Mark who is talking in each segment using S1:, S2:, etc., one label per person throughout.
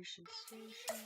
S1: Co-creation station.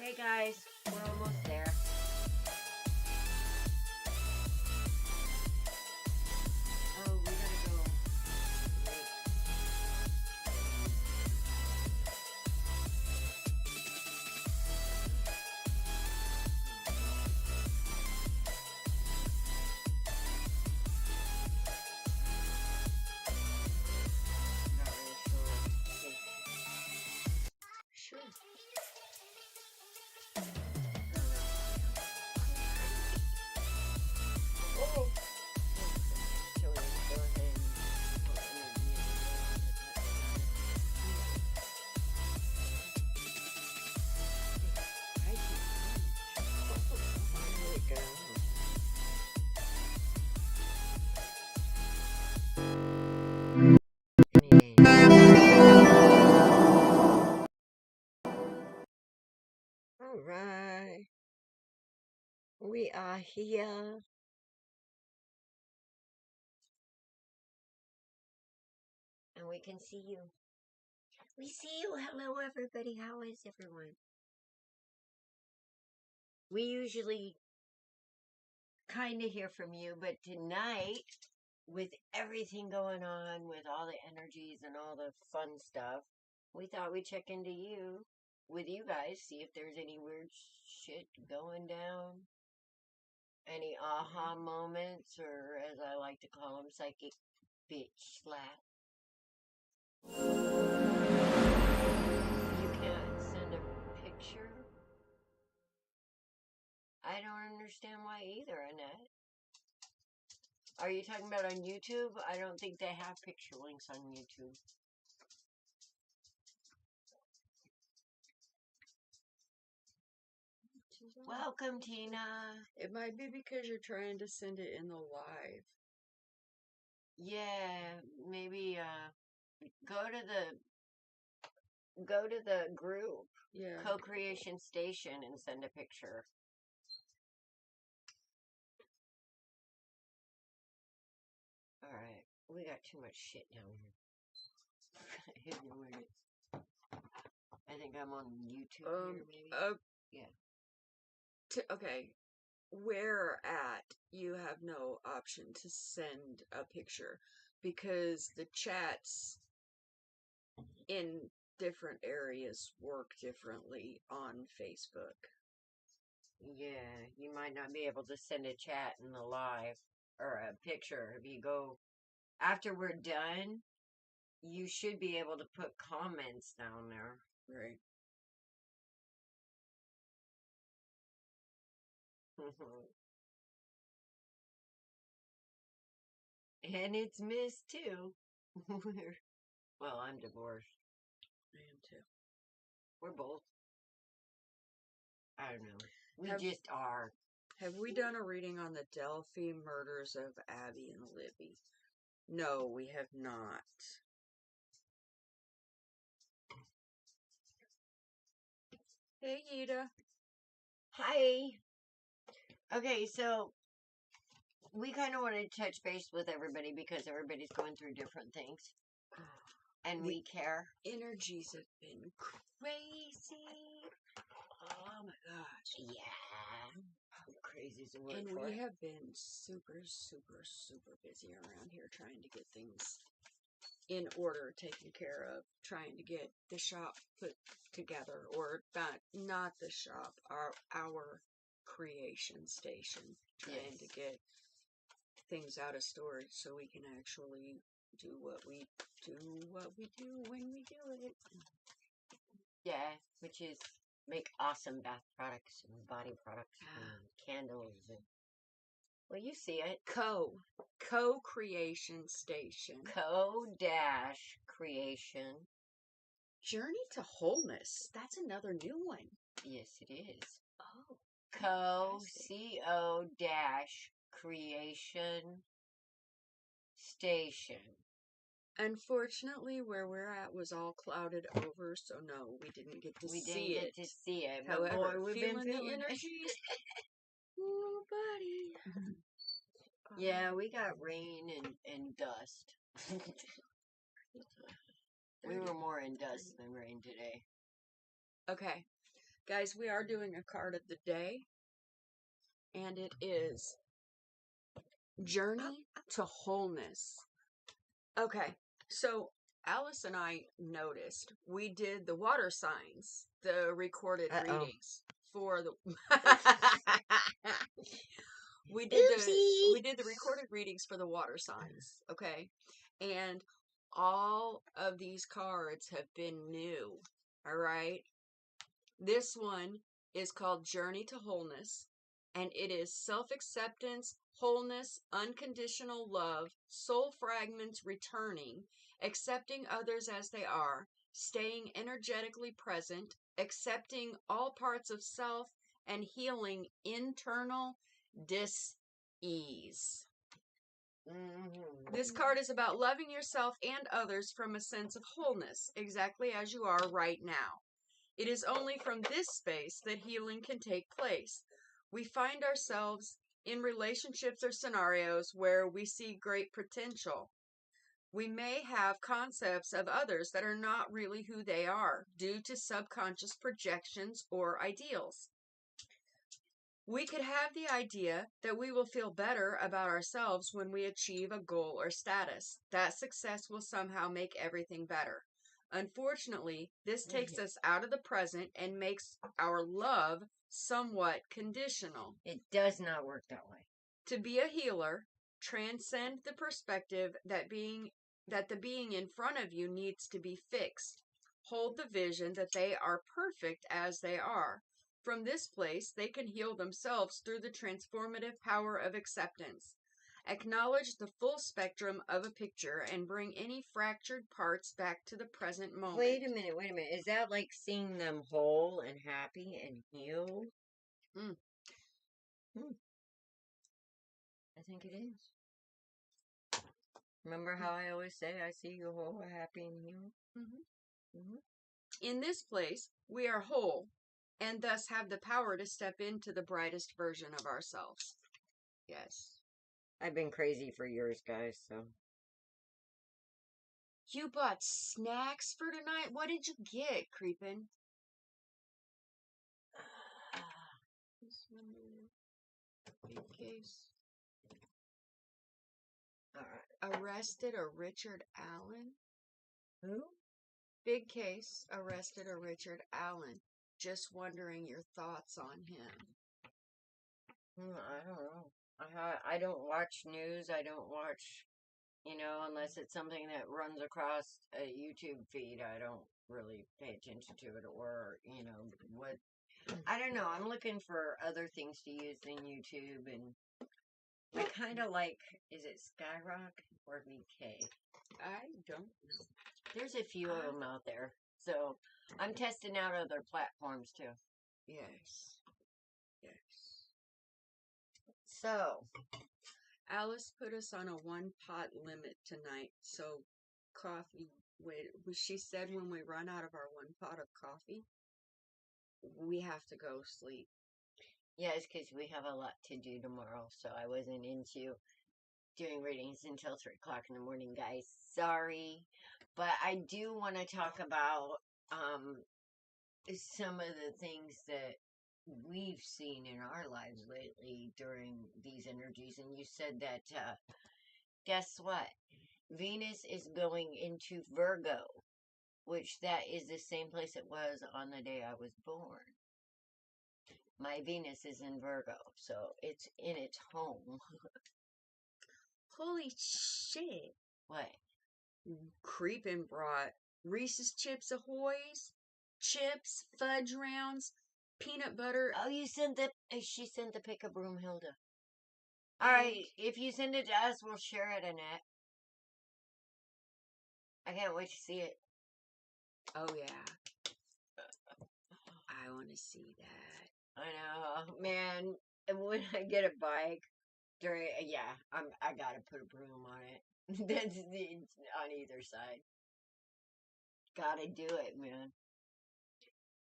S2: Hey guys, we're almost there. Oh, we gotta go. Wait. Not really sure. Sure. Oh. Shall we go ahead and open the music I There we go. All right, we are here. And we can see you. We see you. Hello, everybody. How is everyone? We usually kind of hear from you, but tonight, with everything going on, with all the energies and all the fun stuff, we thought we'd check into you, with you guys, see if there's any weird shit going down. Any aha moments, or as I like to call them, psychic bitch slap. You can't send a picture? I don't understand why either, Annette. Are you talking about on YouTube? I don't think they have picture links on YouTube. Welcome, Tina.
S1: It might be because you're trying to send it in the live.
S2: Yeah, maybe go to the group,
S1: Yeah.
S2: Co-creation Station, and send a picture. All right, we got too much shit down here. I don't know where it is. I think I'm on YouTube here, maybe.
S1: Yeah. Okay. Where at you have no option to send a picture because the chats in different areas work differently on Facebook.
S2: Yeah, you might not be able to send a chat in the live or a picture. If you go after we're done, you should be able to put comments down there.
S1: Right.
S2: And it's missed too. Well, I'm divorced.
S1: I am too.
S2: We're both. I don't know. We just are.
S1: Have we done a reading on the Delphi murders of Abby and Libby? No, we have not. Hey, Yida.
S2: Hi. Okay, so we kind of wanted to touch base with everybody because everybody's going through different things. And we care.
S1: Energies have been crazy. Oh my gosh.
S2: Yeah. Crazy is the word
S1: And
S2: for
S1: we
S2: it.
S1: have been super, super, super busy around here trying to get things in order, taken care of, trying to get the shop put together, or not the shop, our creation station, trying to get things out of storage so we can actually do what we do when we do it.
S2: Yeah, which is make awesome bath products and body products and candles and well, you see it.
S1: Co-creation station.
S2: Co-creation.
S1: Journey to Wholeness. That's another new one.
S2: Yes, it is.
S1: Oh.
S2: Co-creation station.
S1: Unfortunately, where we're at was all clouded over, so no, we didn't get to see it.
S2: We didn't get to see it. But
S1: However,
S2: boy, we've been feeling
S1: the energies. Ooh, buddy.
S2: Yeah, we got rain and dust. We were more in dust than rain today.
S1: Okay, guys, we are doing a card of the day, and it is Journey to Wholeness. Okay, so Alice and I noticed we did the water signs, the recorded readings for the we did the recorded readings for the water signs, okay? And all of these cards have been new, all right? This one is called Journey to Wholeness, and it is self-acceptance, wholeness, unconditional love, soul fragments returning, accepting others as they are, staying energetically present, accepting all parts of self, and healing internal dis-ease. This card is about loving yourself and others from a sense of wholeness, exactly as you are right now. It is only from this space that healing can take place. We find ourselves in relationships or scenarios where we see great potential. We may have concepts of others that are not really who they are due to subconscious projections or ideals. We could have the idea that we will feel better about ourselves when we achieve a goal or status. That success will somehow make everything better. Unfortunately, this takes us out of the present and makes our love somewhat conditional.
S2: It does not work that way.
S1: To be a healer, transcend the perspective that the being in front of you needs to be fixed. Hold the vision that they are perfect as they are. From this place, they can heal themselves through the transformative power of acceptance. Acknowledge the full spectrum of a picture and bring any fractured parts back to the present moment.
S2: Wait a minute. Is that like seeing them whole and happy and healed? I think it is. Remember how I always say, I see you whole, happy, and healed?
S1: In this place, we are whole, and thus have the power to step into the brightest version of ourselves. Yes.
S2: I've been crazy for years, guys, so.
S1: You bought snacks for tonight? What did you get, Creepin'? This one, big case. Arrested a Richard Allen?
S2: Who?
S1: Big case, arrested a Richard Allen. Just wondering your thoughts on him.
S2: I don't know. I don't watch news. I don't watch, unless it's something that runs across a YouTube feed. I don't really pay attention to it or, what. I don't know. I'm looking for other things to use than YouTube, and I kind of like, is it Skyrock or VK?
S1: I don't know.
S2: There's a few of them out there. So I'm testing out other platforms too.
S1: Yes.
S2: So
S1: Alice put us on a 1-pot limit tonight. So coffee, she said when we run out of our 1 pot of coffee, we have to go sleep.
S2: Yeah, it's because we have a lot to do tomorrow, so I wasn't into doing readings until 3 o'clock in the morning, guys. Sorry. But I do want to talk about some of the things that we've seen in our lives lately during these energies. And you said that, guess what? Venus is going into Virgo, which that is the same place it was on the day I was born. My Venus is in Virgo, so it's in its home.
S1: Holy shit.
S2: What?
S1: Creepin' brought Reese's Chips Ahoy's, chips, fudge rounds, peanut butter.
S2: Oh, she sent the pic of Broomhilda. Alright, if you send it to us, we'll share it, Annette. I can't wait to see it.
S1: Oh, yeah. I want to see that.
S2: I know, man. And when I get a bike, I gotta put a broom on it. That's on either side. Gotta do it, man.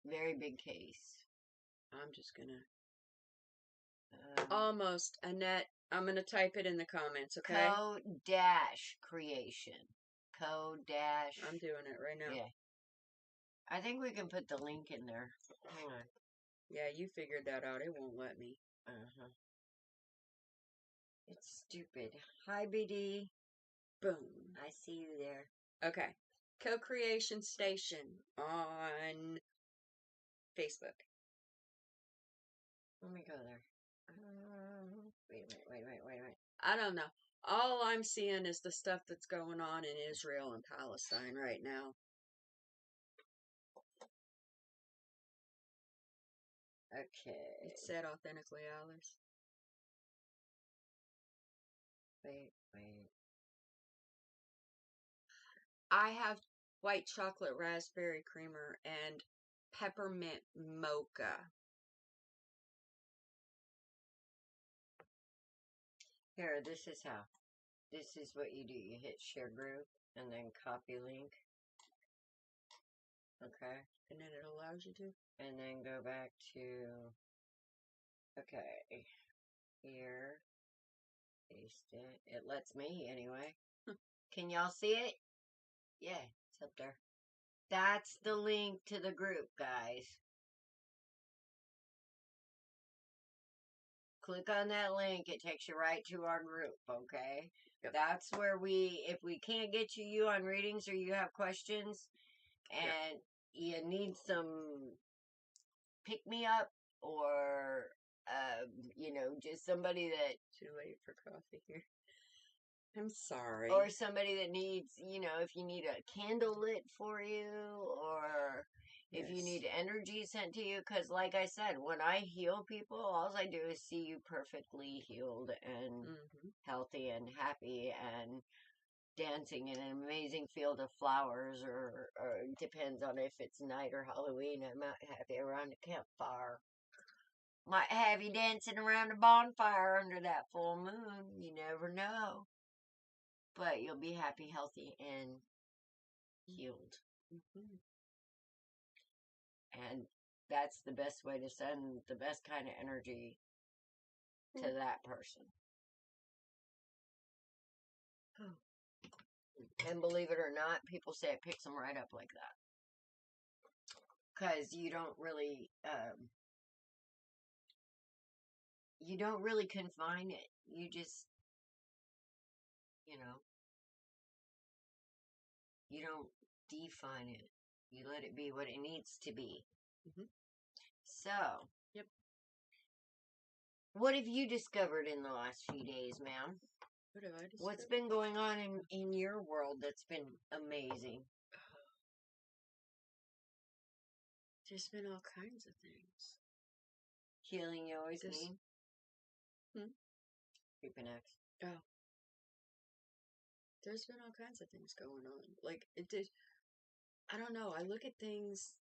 S2: Very big case.
S1: I'm just gonna. Almost. Annette, I'm gonna type it in the comments, okay?
S2: Creation.
S1: I'm doing it right now.
S2: Yeah. I think we can put the link in there. Hang on.
S1: Yeah, you figured that out. It won't let me.
S2: It's stupid. Hi, BD.
S1: Boom.
S2: I see you there.
S1: Okay. Co-Creation Station on Facebook.
S2: Let me go there. Wait a minute.
S1: I don't know. All I'm seeing is the stuff that's going on in Israel and Palestine right now.
S2: Okay.
S1: It said Authentically Alice.
S2: Wait.
S1: I have white chocolate raspberry creamer and peppermint mocha.
S2: Here, this is how. This is what you do. You hit share group and then copy link. Okay.
S1: And then it allows you to.
S2: And then go back to, okay, here. Paste it. It lets me anyway. Can y'all see it? Yeah, it's up there. That's the link to the group, guys. Click on that link. It takes you right to our group, okay?
S1: Yep.
S2: That's where if we can't get to you on readings or you have questions and you need some pick-me-up or, just somebody that...
S1: Too late for coffee here. I'm sorry.
S2: Or somebody that needs, if you need a candle lit for you or... If you need energy sent to you, because like I said, when I heal people, all I do is see you perfectly healed and healthy and happy and dancing in an amazing field of flowers, or it depends on if it's night or Halloween. I might have you around a campfire. Might have you dancing around a bonfire under that full moon. You never know. But you'll be happy, healthy, and healed. And that's the best way to send the best kind of energy to that person. And believe it or not, people say it picks them right up like that. Because you don't really confine it. You just, you don't define it. You let it be what it needs to be. So,
S1: yep.
S2: What have you discovered in the last few days, ma'am?
S1: What have I discovered?
S2: What's been going on in your world that's been amazing?
S1: There's been all kinds of things.
S2: Healing you always need? Creeping X.
S1: Oh. There's been all kinds of things going on. Like, it did. I don't know. I look at things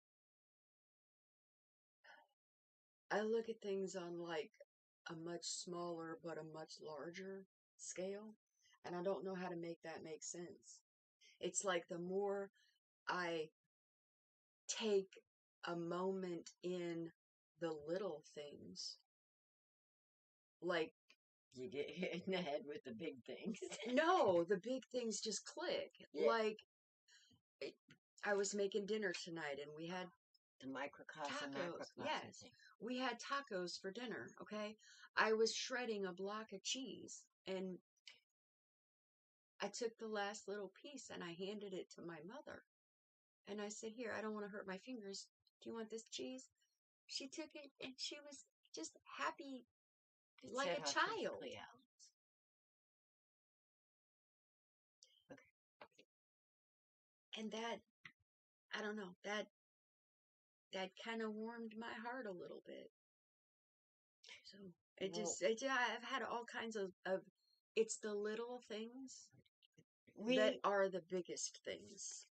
S1: on, like, a much smaller but a much larger scale. And I don't know how to make that make sense. It's like the more I take a moment in the little things. Like,
S2: you get hit in the head with the big things.
S1: No, the big things just click.
S2: Yeah.
S1: Like, I was making dinner tonight and we had
S2: The microcosm,
S1: tacos.
S2: macrocosm
S1: Yes,
S2: thing.
S1: we had tacos for dinner, okay? I was shredding a block of cheese and I took the last little piece and I handed it to my mother. And I said, here, I don't want to hurt my fingers. Do you want this cheese? She took it and she was just happy
S2: It
S1: like
S2: said
S1: a child.
S2: Authentically, Alice. Okay.
S1: And that, I don't know, that kind of warmed my heart a little bit. So I've had all kinds of it's the little things that are the biggest things.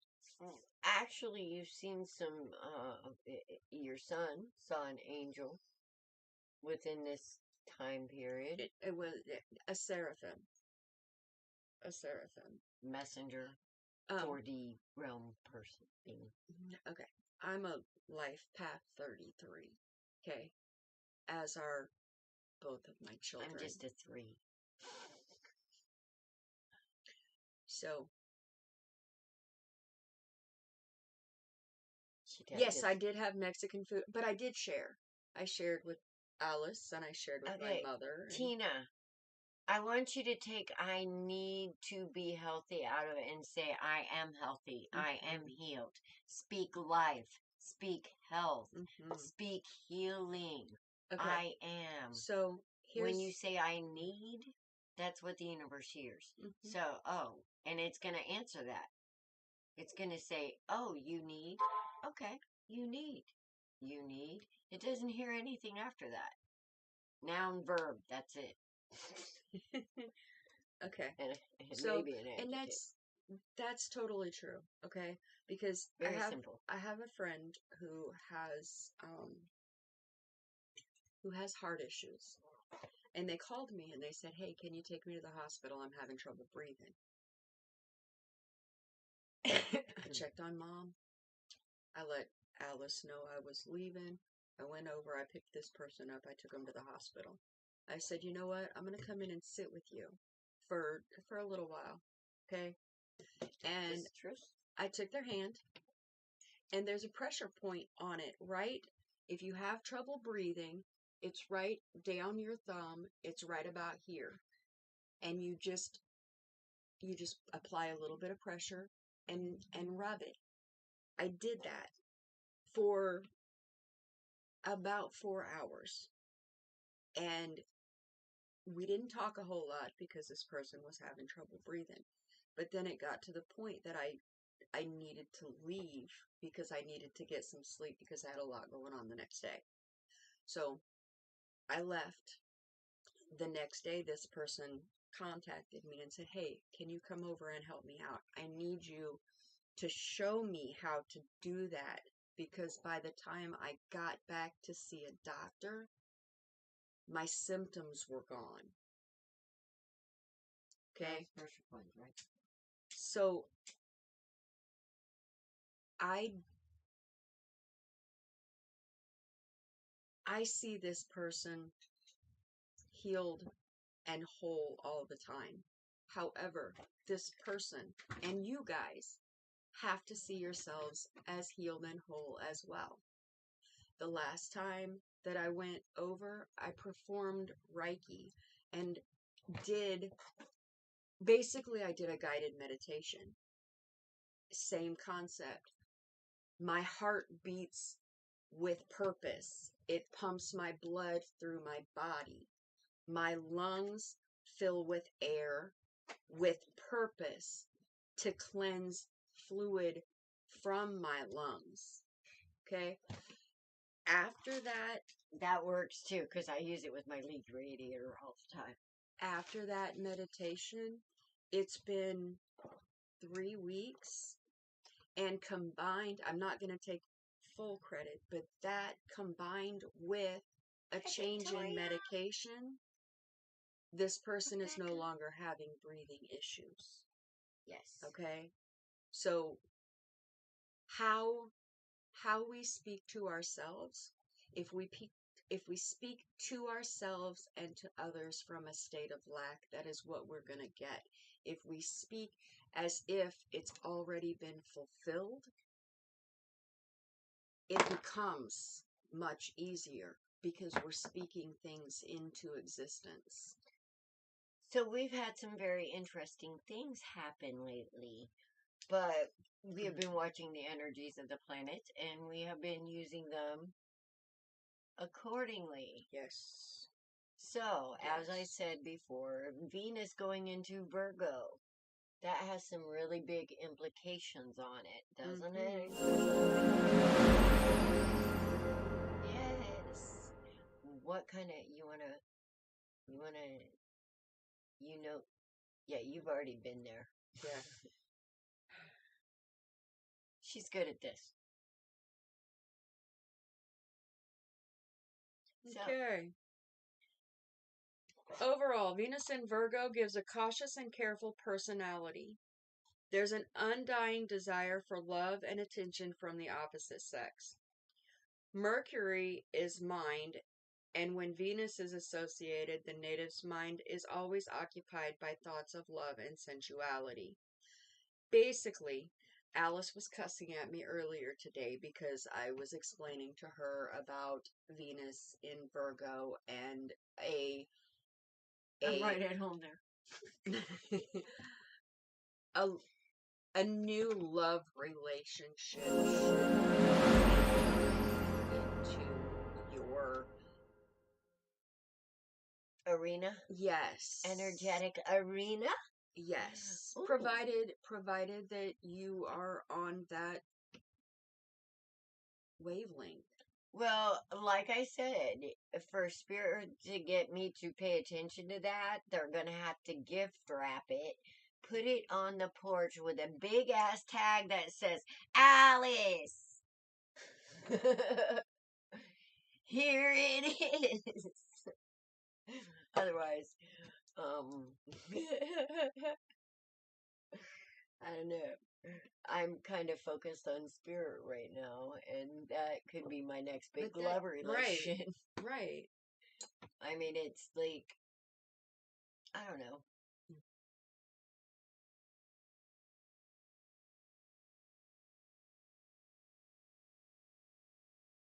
S2: Actually, you've seen some, your son saw an angel within this time period.
S1: It was a seraphim. A seraphim.
S2: Messenger, 4D realm person being.
S1: Okay. I'm a life path 33. Okay. As are both of my children.
S2: I'm just a 3.
S1: So, yes, I did have Mexican food, but I did share. I shared with Alice and I shared with my mother.
S2: Tina, I want you to take I need to be healthy out of it and say I am healthy. Mm-hmm. I am healed. Speak life. Speak health. Mm-hmm. Speak healing. Okay. I am.
S1: So
S2: when you say I need, that's what the universe hears. Mm-hmm. So, and it's going to answer that. It's going to say, oh, you need. Okay, you need. You need. It doesn't hear anything after that. Noun, verb, that's it.
S1: Okay.
S2: And maybe an adjective.
S1: And that's totally true. Okay, because
S2: very simple.
S1: I have a friend who has heart issues, and they called me and they said, "Hey, can you take me to the hospital? I'm having trouble breathing." I checked on Mom. I let Alice know I was leaving. I went over. I picked this person up. I took him to the hospital. I said, "You know what? I'm going to come in and sit with you for a little while." Okay? And I took their hand, and there's a pressure point on it, right? If you have trouble breathing, it's right down your thumb. It's right about here. And you just apply a little bit of pressure and rub it. I did that for about 4 hours. And we didn't talk a whole lot because this person was having trouble breathing. But then it got to the point that I needed to leave because I needed to get some sleep because I had a lot going on the next day. So I left. The next day, this person contacted me and said, "Hey, can you come over and help me out? I need you to show me how to do that because by the time I got back to see a doctor, my symptoms were gone." Okay?
S2: Pressure point, right?
S1: So I see this person healed and whole all the time. However, this person and you guys have to see yourselves as healed and whole as well. The last time that I went over, I performed Reiki and I did a guided meditation. Same concept. My heart beats with purpose. It pumps my blood through my body. My lungs fill with air with purpose to cleanse fluid from my lungs. Okay? After
S2: that works too, because I use it with my lead radiator all the time.
S1: After that meditation, it's been 3 weeks, and combined, I'm not going to take full credit, but that combined with a change in medication, this person is no longer having breathing issues.
S2: Yes.
S1: Okay? So, how how we speak to ourselves. If we speak to ourselves and to others from a state of lack, that is what we're going to get. If we speak as if it's already been fulfilled, it becomes much easier because we're speaking things into existence.
S2: So we've had some very interesting things happen lately, but we have been watching the energies of the planets and we have been using them accordingly.
S1: Yes.
S2: So, as I said before, Venus going into Virgo, that has some really big implications on it, doesn't it? Yes. What kind of, yeah, you've already been there.
S1: Yeah.
S2: She's good at this.
S1: Okay. Overall, Venus in Virgo gives a cautious and careful personality. There's an undying desire for love and attention from the opposite sex. Mercury is mind, and when Venus is associated, the native's mind is always occupied by thoughts of love and sensuality. Basically, Alice was cussing at me earlier today because I was explaining to her about Venus in Virgo and
S2: I'm right at home there.
S1: a new love relationship into your
S2: arena.
S1: Yes.
S2: Energetic arena.
S1: Yes.
S2: Ooh.
S1: Provided that you are on that wavelength.
S2: Well, like I said, for spirit to get me to pay attention to that, they're going to have to gift wrap it, put it on the porch with a big ass tag that says, Alice! Here it is! Otherwise, I don't know. I'm kind of focused on spirit right now, and that could be my next big love relation.
S1: Right.
S2: I mean, it's like, I don't know.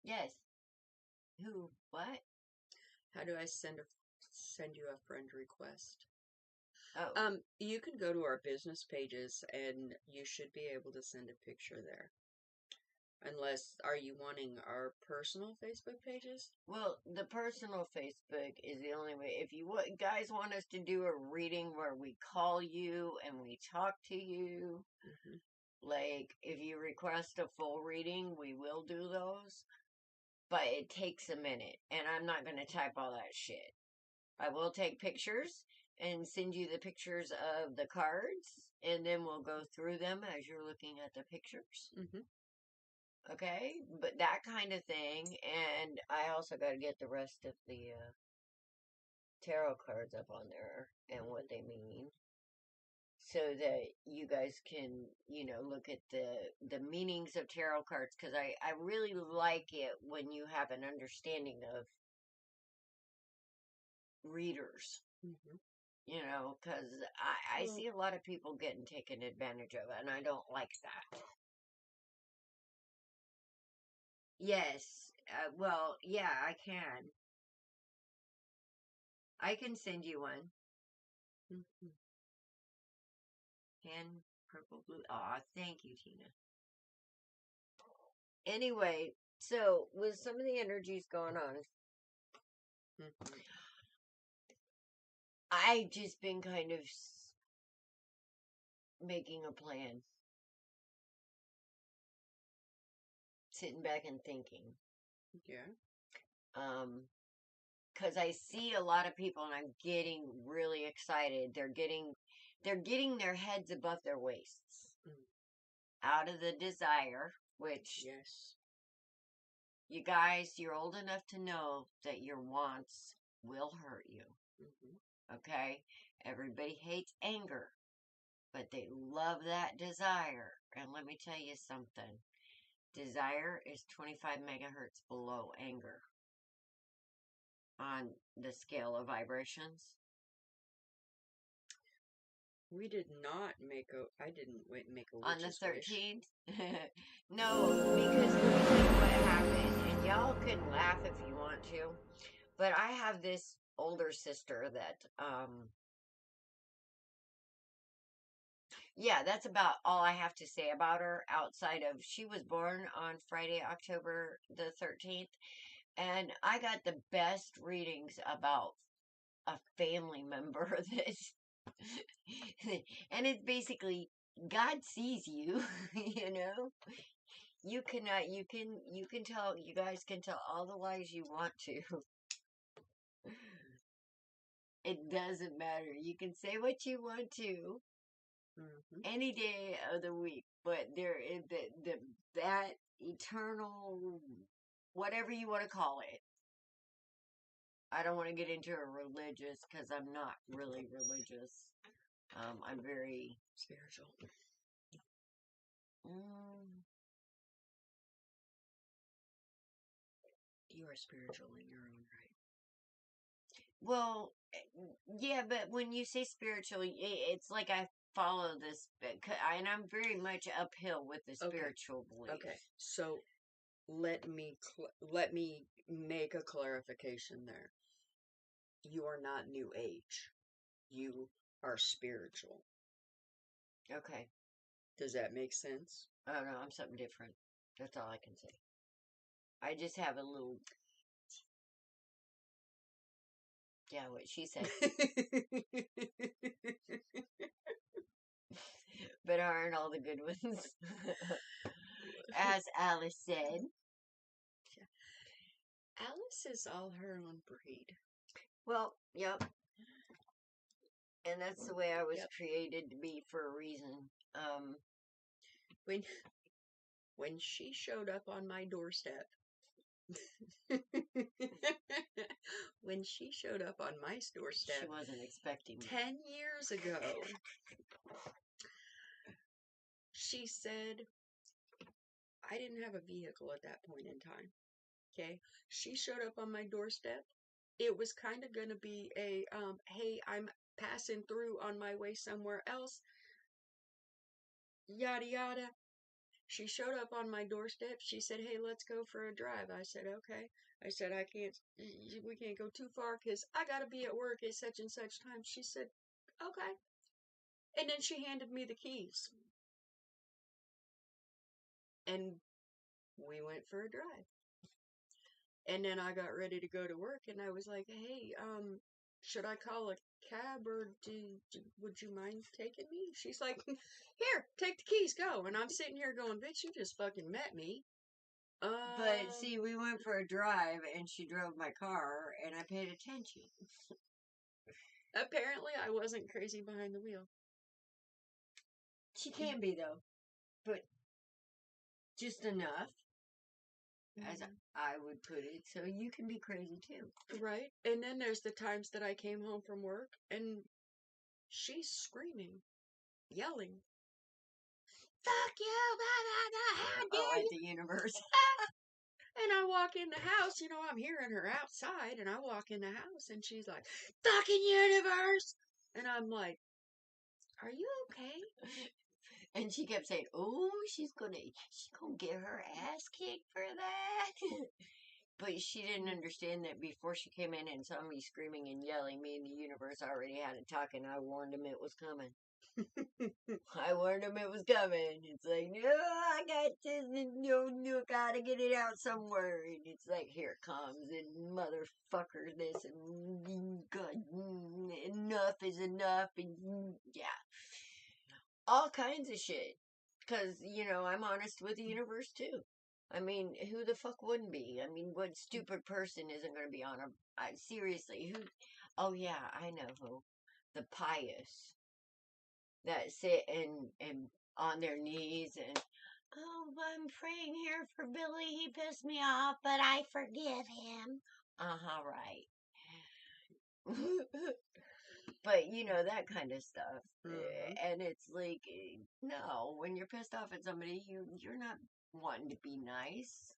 S2: Yes. Who? What?
S1: How do I send you a friend request?
S2: Oh.
S1: You can go to our business pages and you should be able to send a picture there. Unless, are you wanting our personal Facebook pages?
S2: Well, the personal Facebook is the only way. If you guys want us to do a reading where we call you and we talk to you, like if you request a full reading, we will do those. But it takes a minute, and I'm not going to type all that shit. I will take pictures and send you the pictures of the cards, and then we'll go through them as you're looking at the pictures. Okay? But that kind of thing, and I also got to get the rest of the tarot cards up on there and what they mean, so that you guys can, look at the meanings of tarot cards, because I really like it when you have an understanding of readers. Because I see a lot of people getting taken advantage of, and I don't like that. Yes. Well, yeah, I can. I can send you one. Hand, purple, blue. Aw, thank you, Tina. Anyway, so with some of the energies going on, I just been kind of making a plan. Sitting back and thinking.
S1: Yeah.
S2: Because I see a lot of people and I'm getting really excited. They're getting their heads above their waists. Out of the desire, which,
S1: yes,
S2: you guys, you're old enough to know that your wants will hurt you. Okay? Everybody hates anger, but they love that desire. And let me tell you something. desire is 25 megahertz below anger on the scale of vibrations.
S1: We did not make I didn't make a
S2: On the
S1: witch's wish.
S2: 13th? No, because let me tell you what happened, and y'all can laugh if you want to, but I have this older sister that, yeah, that's about all I have to say about her outside of she was born on Friday, October the 13th, and I got the best readings about a family member that, and it's basically God sees you, you know. You cannot, you can tell, you guys can tell all the lies you want to. It doesn't matter. You can say what you want to any day of the week, but there is that eternal, whatever you want to call it. I don't want to get into a religious because I'm not really religious. I'm very
S1: spiritual. You are spiritual in your own right.
S2: Well, yeah, but when you say spiritual, it's like I follow this, and I'm very much uphill with the spiritual belief.
S1: Okay, so let me make a clarification there. You are not New Age. You are spiritual.
S2: Okay.
S1: Does that make sense?
S2: I don't know. I'm something different. That's all I can say. I just have a little. Yeah, what she said. But aren't all the good ones? As Alice said.
S1: Alice is all her own breed.
S2: Well, yep. And that's the way I was created to be for a reason.
S1: When she showed up on my doorstep, when she showed up on my doorstep,
S2: she wasn't expecting me.
S1: 10 years ago, she said, I didn't have a vehicle at that point in time. Okay, she showed up on my doorstep. It was kind of going to be a, hey, I'm passing through on my way somewhere else, yada yada. She showed up on my doorstep. She said, hey, let's go for a drive. I said, okay. I said, we can't go too far because I got to be at work at such and such time. She said, okay. And then she handed me the keys. And we went for a drive. And then I got ready to go to work and I was like, hey, should I call a cab or would you mind taking me? She's like, here, take the keys, go. And I'm sitting here going, bitch, you just fucking met me.
S2: But see, we went for a drive and she drove my car and I paid attention.
S1: Apparently I wasn't crazy behind the wheel.
S2: She can be though, but just enough, as I would put it, so you can be crazy too.
S1: Right? And then there's the times that I came home from work and she's screaming, yelling, fuck you, blah, blah, blah, how dare you?
S2: The universe.
S1: And I walk in the house, I'm hearing her outside, and I walk in the house, and she's like, fucking universe! And I'm like, are you okay?
S2: And she kept saying, oh, she's gonna get her ass kicked for that. But she didn't understand that before she came in and saw me screaming and yelling, me and the universe already had a talk, and I warned him it was coming. I warned him it was coming. It's like, no, I got this, and no, gotta get it out somewhere. And it's like, here it comes, and motherfucker this, and God, enough is enough, and yeah. All kinds of shit. Because, I'm honest with the universe, too. I mean, who the fuck wouldn't be? I mean, what stupid person isn't going to be on seriously, who? Oh, yeah, I know who. The pious. That sit and on their knees and, oh, I'm praying here for Billy. He pissed me off, but I forgive him. Right. But, that kind of stuff. And it's like, no, when you're pissed off at somebody, you're not wanting to be nice.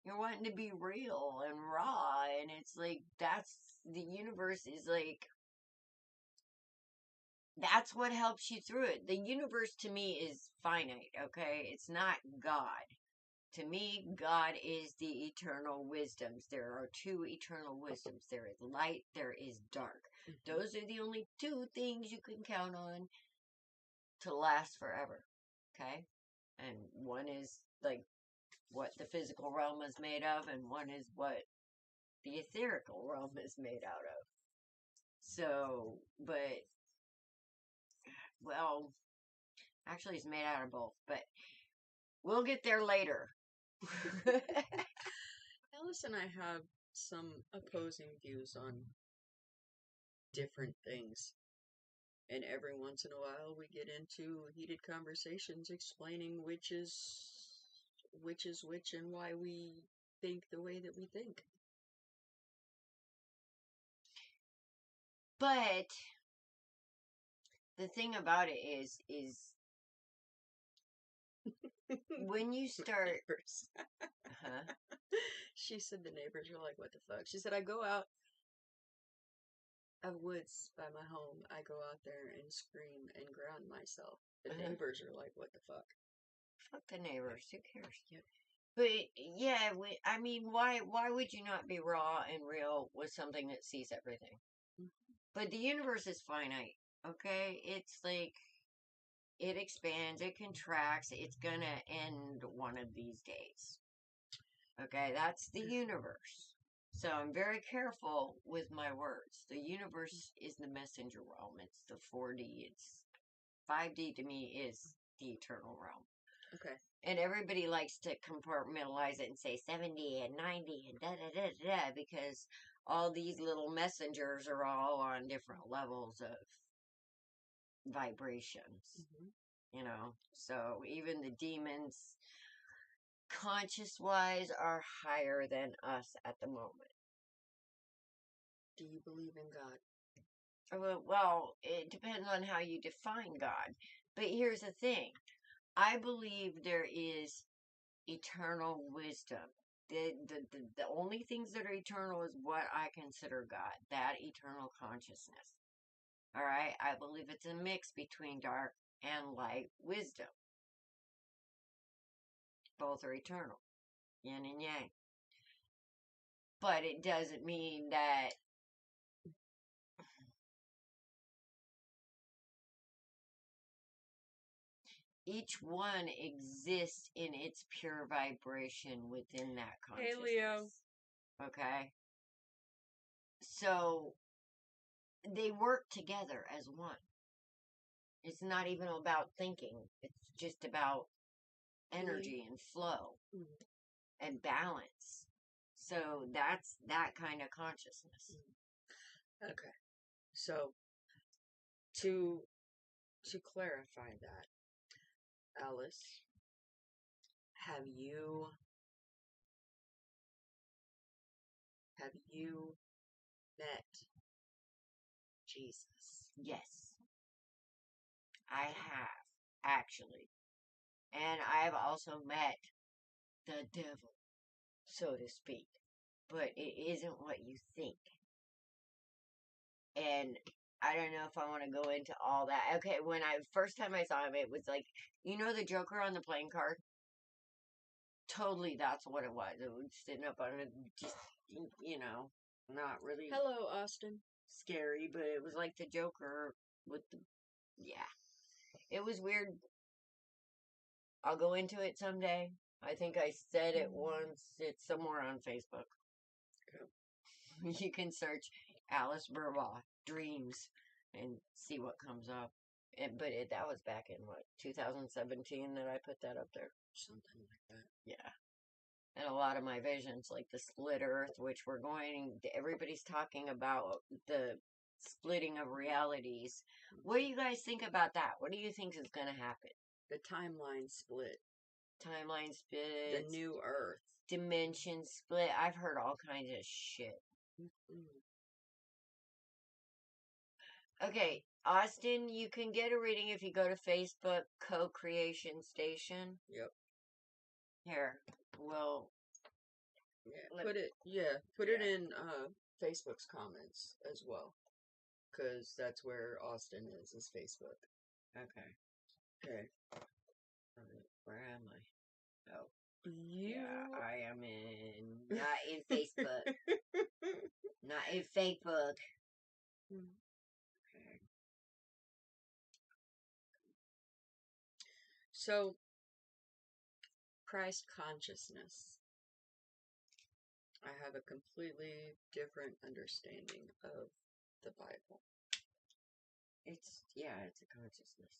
S2: You're wanting to be real and raw, and it's like, that's, the universe is like, that's what helps you through it. The universe to me is finite, okay? It's not God. To me, God is the eternal wisdoms. There are two eternal wisdoms. There is light, there is dark. Those are the only two things you can count on to last forever, okay? And one is like what the physical realm is made of, and one is what the etherical realm is made out of. So, but, well, actually it's made out of both, but we'll get there later.
S1: Alice and I have some opposing views on different things. And every once in a while we get into heated conversations explaining which is which and why we think the way that we think.
S2: But the thing about it is when you start,
S1: She said the neighbors are like, what the fuck? She said, I go out of woods by my home. I go out there and scream and ground myself. The neighbors are like, what the fuck?
S2: Fuck the neighbors. Who cares? Yep. But yeah, I mean, why would you not be raw and real with something that sees everything? But the universe is finite, okay? It's like, it expands, it contracts, it's gonna end one of these days. Okay, that's the universe. So I'm very careful with my words. The universe is the messenger realm. It's the 4D. It's 5D to me is the eternal realm.
S1: Okay.
S2: And everybody likes to compartmentalize it and say 70 and 90 and da-da-da-da, because all these little messengers are all on different levels of vibrations. You know, so even the demons, conscious-wise, are higher than us at the moment.
S1: Do you believe in God?
S2: Well, it depends on how you define God. But here's the thing. I believe there is eternal wisdom. The only things that are eternal is what I consider God, that eternal consciousness. All right? I believe it's a mix between dark and light wisdom. Both are eternal, yin and yang. But it doesn't mean that each one exists in its pure vibration within that consciousness.
S1: Hey, Leo.
S2: Okay? So, they work together as one. It's not even about thinking. It's just about energy and flow and balance. So, that's that kind of consciousness.
S1: Okay. So, to clarify that, Alice, have you met Jesus?
S2: Yes. I have, actually. And I've also met the devil, so to speak. But it isn't what you think. And I don't know if I want to go into all that. Okay, when first time I saw him, it was like, you know the Joker on the playing card? Totally, that's what it was. It was sitting up on it, just, you know, not really
S1: Hello, Austin.
S2: scary, but it was like the Joker with the, yeah. It was weird. I'll go into it someday. I think I said it once. It's somewhere on Facebook. You can search Alice Burbaugh Dreams and see what comes up. But that was back in, what, 2017 that I put that up there?
S1: Something like that.
S2: Yeah. And a lot of my visions, like the split earth, which everybody's talking about the splitting of realities. What do you guys think about that? What do you think is going to happen?
S1: The timeline split.
S2: Timeline split.
S1: The new earth.
S2: Dimension split. I've heard all kinds of shit. Okay, Austin, you can get a reading if you go to Facebook, Co-Creation Station.
S1: Yep.
S2: Here, we'll
S1: Put it in Facebook's comments as well, because that's where Austin is Facebook.
S2: Okay.
S1: Okay.
S2: Where am I? Oh,
S1: You.
S2: yeah, I am not in Facebook. Not in Facebook. Okay.
S1: So, Christ consciousness. I have a completely different understanding of the Bible.
S2: It's a consciousness.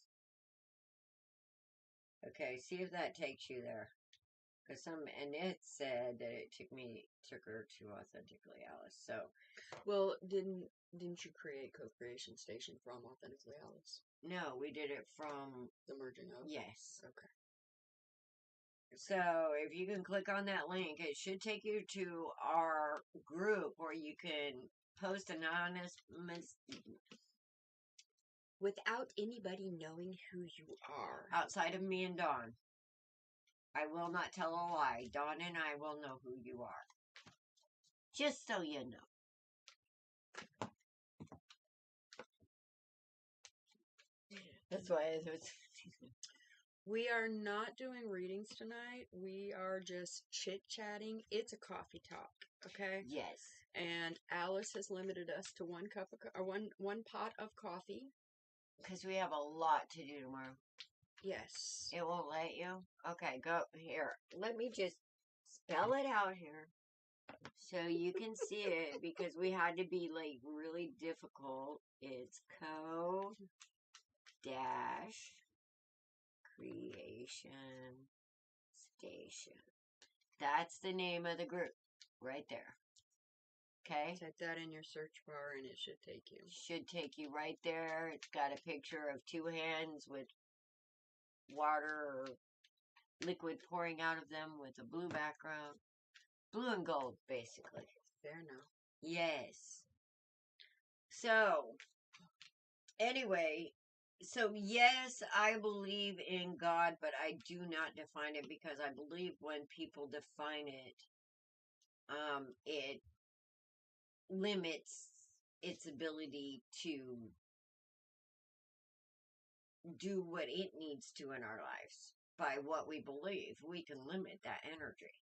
S2: Okay, see if that takes you there. And it said that it took her to Authentically Alice. So,
S1: well, didn't you create co-creation station from Authentically Alice?
S2: No, we did it from
S1: the merging of.
S2: Yes.
S1: Okay.
S2: So if you can click on that link, it should take you to our group where you can post anonymous
S1: without anybody knowing who you are.
S2: Outside of me and Dawn. I will not tell a lie. Dawn and I will know who you are. Just so you know. That's why it was...
S1: We are not doing readings tonight. We are just chit-chatting. It's a coffee talk, okay?
S2: Yes.
S1: And Alice has limited us to one pot of coffee.
S2: Because we have a lot to do tomorrow.
S1: Yes.
S2: It won't let you? Okay, go here. Let me just spell it out here so you can see it, because we had to be like really difficult. It's co-creation station. That's the name of the group right there. Okay?
S1: Type that in your search bar and it should take you.
S2: Should take you right there. It's got a picture of two hands with water or liquid pouring out of them with a blue background. Blue and gold, basically.
S1: There now.
S2: Yes. So, anyway, yes, I believe in God, but I do not define it, because I believe when people define it, it limits its ability to do what it needs to in our lives. By what we believe, we can limit that energy.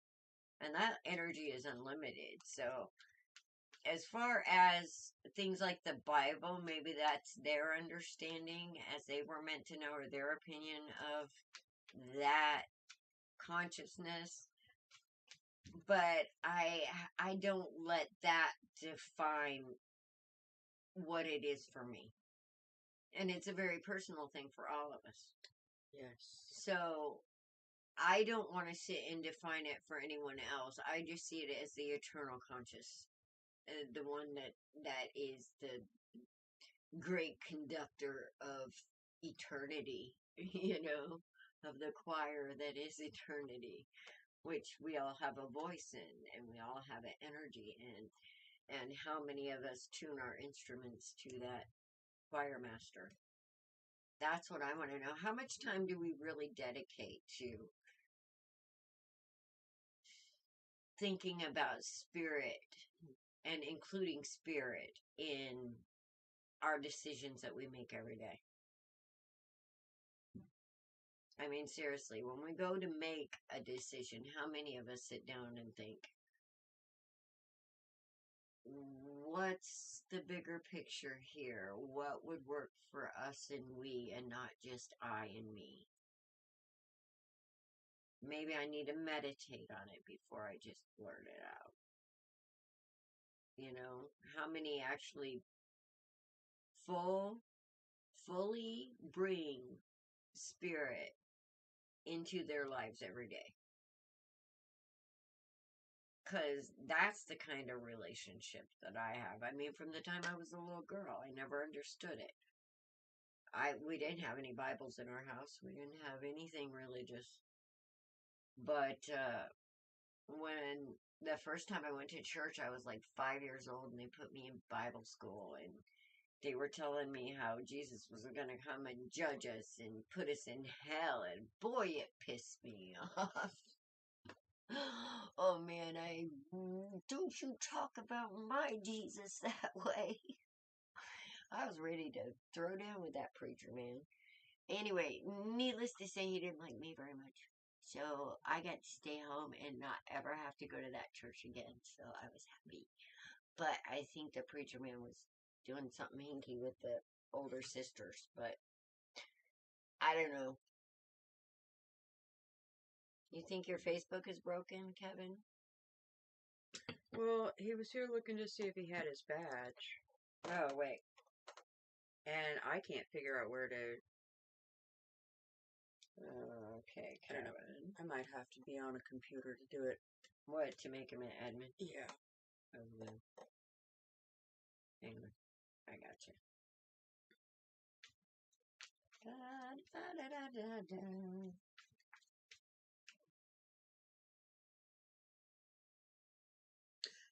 S2: And that energy is unlimited. So, as far as things like the Bible, maybe that's their understanding as they were meant to know, or their opinion of that consciousness. But I don't let that define what it is for me. And it's a very personal thing for all of us.
S1: Yes.
S2: So I don't want to sit and define it for anyone else. I just see it as the eternal conscious. The one that is the great conductor of eternity, of the choir that is eternity, which we all have a voice in, and we all have an energy in. And how many of us tune our instruments to that choir master? That's what I want to know. How much time do we really dedicate to thinking about spirit and including spirit in our decisions that we make every day? I mean, seriously, when we go to make a decision, how many of us sit down and think, what's the bigger picture here? What would work for us and we, and not just I and me? Maybe I need to meditate on it before I just blurt it out. How many actually fully bring spirit into their lives every day? Because that's the kind of relationship that I have. I mean, from the time I was a little girl, I never understood it. We didn't have any Bibles in our house. We didn't have anything religious. But when the first time I went to church, I was like 5 years old, and they put me in Bible school, and they were telling me how Jesus was going to come and judge us and put us in hell, and boy, it pissed me off. Oh man, don't you talk about my Jesus that way. I was ready to throw down with that preacher, man. Anyway, needless to say, he didn't like me very much. So I got to stay home and not ever have to go to that church again. So I was happy. But I think the preacher man was doing something hinky with the older sisters. But I don't know. You think your Facebook is broken, Kevin?
S1: Well, he was here looking to see if he had his badge.
S2: Oh, wait.
S1: And I can't figure out where to...
S2: Okay,
S1: I don't know.
S2: Kevin.
S1: I might have to be on a computer to do it.
S2: What, to make him an admin?
S1: Yeah.
S2: Oh, no. Hang on. I got you.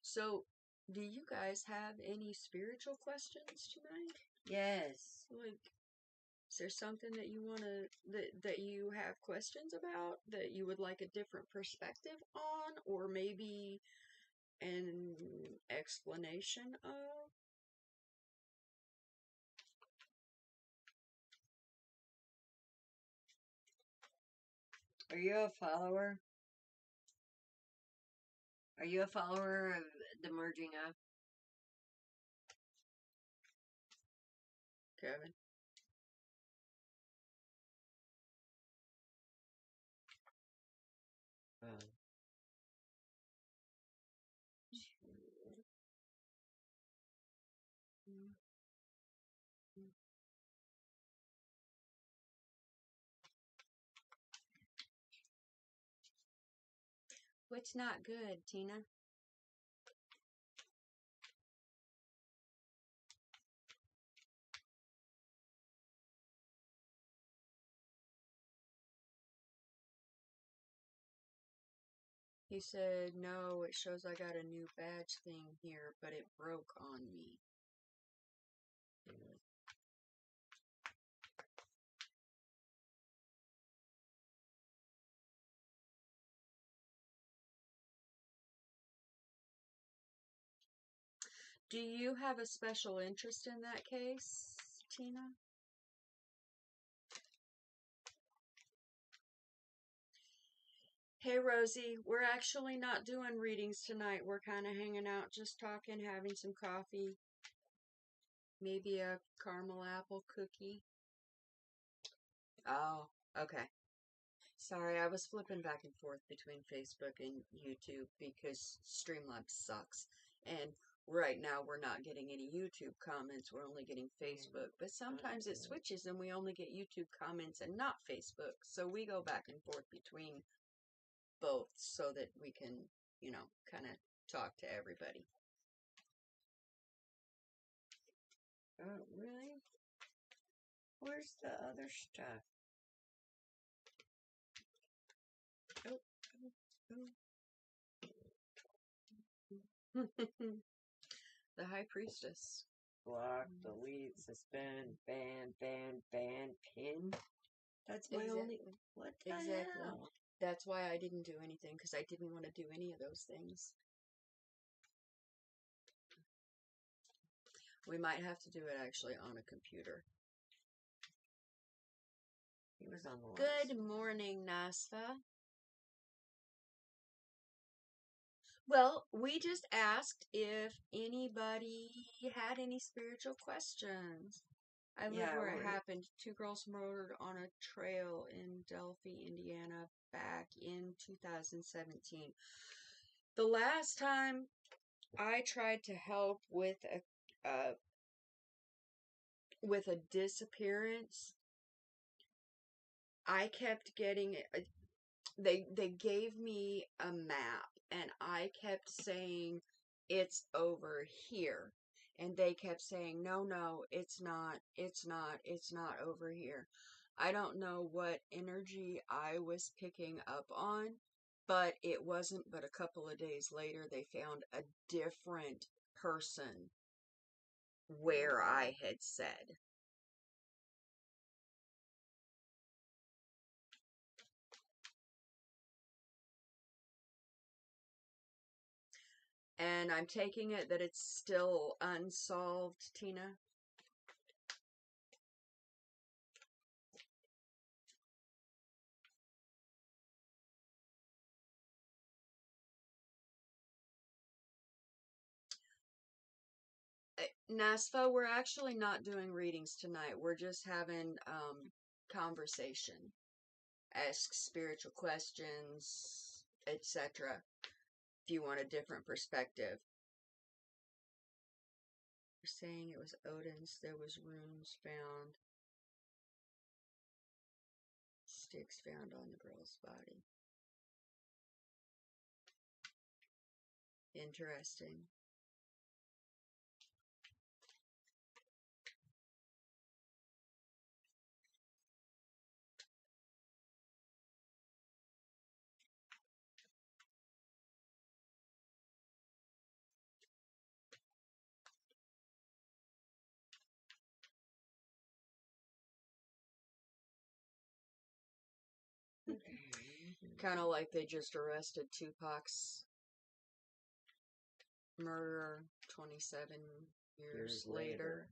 S1: So, do you guys have any spiritual questions tonight?
S2: Yes.
S1: Like, is there something that you want to, that you have questions about, that you would like a different perspective on, or maybe an explanation of?
S2: Are you a follower? Are you a follower of the merging up?
S1: Kevin? What's not good, Tina? He said, no, it shows I got a new badge thing here, but it broke on me. Do you have a special interest in that case, Tina? Hey, Rosie, we're actually not doing readings tonight. We're kind of hanging out, just talking, having some coffee. Maybe a caramel apple cookie. Oh, okay. Sorry, I was flipping back and forth between Facebook and YouTube because Streamlabs sucks. And right now we're not getting any YouTube comments, we're only getting Facebook. But sometimes it switches and we only get YouTube comments and not Facebook. So we go back and forth between both so that we can, kind of talk to everybody.
S2: Oh, really? Where's the other stuff?
S1: Oh. The High Priestess.
S2: Block, delete, suspend, ban, pin. That's my only... What the hell?
S1: That's why I didn't do anything, because I didn't want to do any of those things. We might have to do it actually on a computer.
S2: He was on the list.
S1: Good morning, Nasfa. Well, we just asked if anybody had any spiritual questions. I live where it happened. 2 girls murdered on a trail in Delphi, Indiana, back in 2017. The last time I tried to help with a disappearance, I kept getting they gave me a map and I kept saying it's over here, and they kept saying no, it's not over here. I don't know what energy I was picking up on, but it wasn't but a couple of days later they found a different person where I had said. And I'm taking it that it's still unsolved, Tina. Nasfa, we're actually not doing readings tonight. We're just having conversation. Ask spiritual questions, etc. If you want a different perspective. You're saying it was Odin's, there was runes found. Sticks found on the girl's body. Interesting. Kind of like they just arrested Tupac's murderer 27 years later.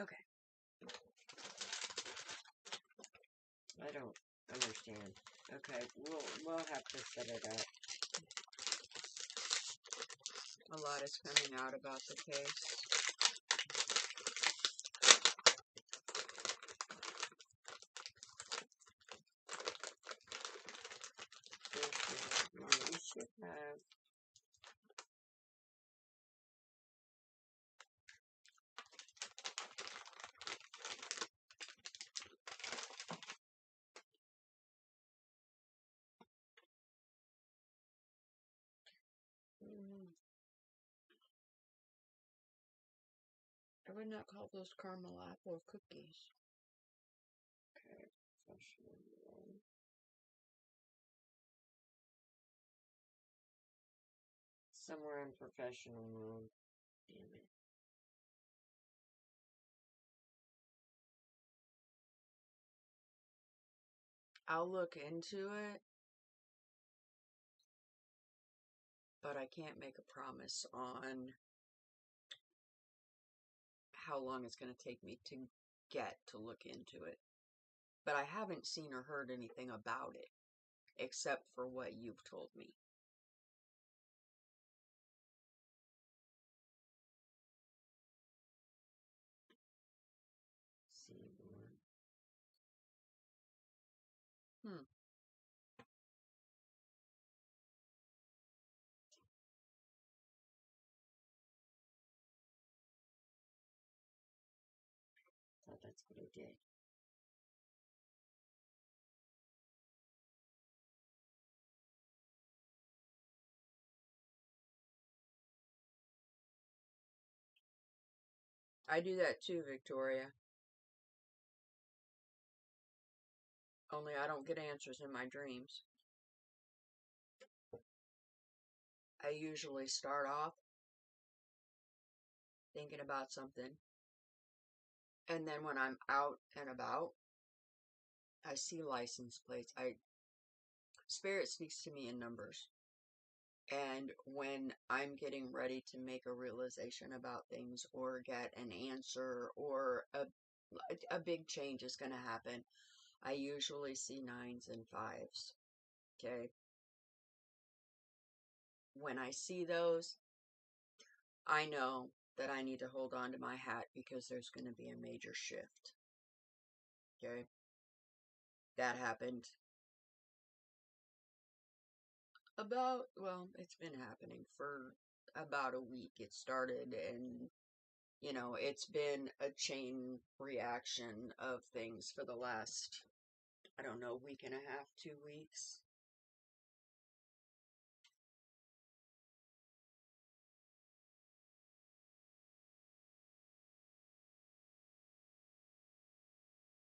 S1: Okay.
S2: I don't understand. Okay, we'll have to set it up.
S1: A lot is coming out about the case.
S2: We should have.
S1: I would not call those caramel apple cookies.
S2: Okay, professional room. Somewhere in professional room. Damn it.
S1: I'll look into it, but I can't make a promise on how long it's going to take me to get to look into it. But I haven't seen or heard anything about it, except for what you've told me.
S2: Seymour. Thought that's what I did.
S1: I do that too, Victoria. Only I don't get answers in my dreams. I usually start off thinking about something, and then when I'm out and about, I see license plates. Spirit speaks to me in numbers. And when I'm getting ready to make a realization about things or get an answer or a big change is going to happen, I usually see 9s and 5s. Okay? When I see those, I know that I need to hold on to my hat because there's going to be a major shift. Okay? That happened it's been happening for about a week. It started, and it's been a chain reaction of things for the last, I don't know, week and a half, 2 weeks.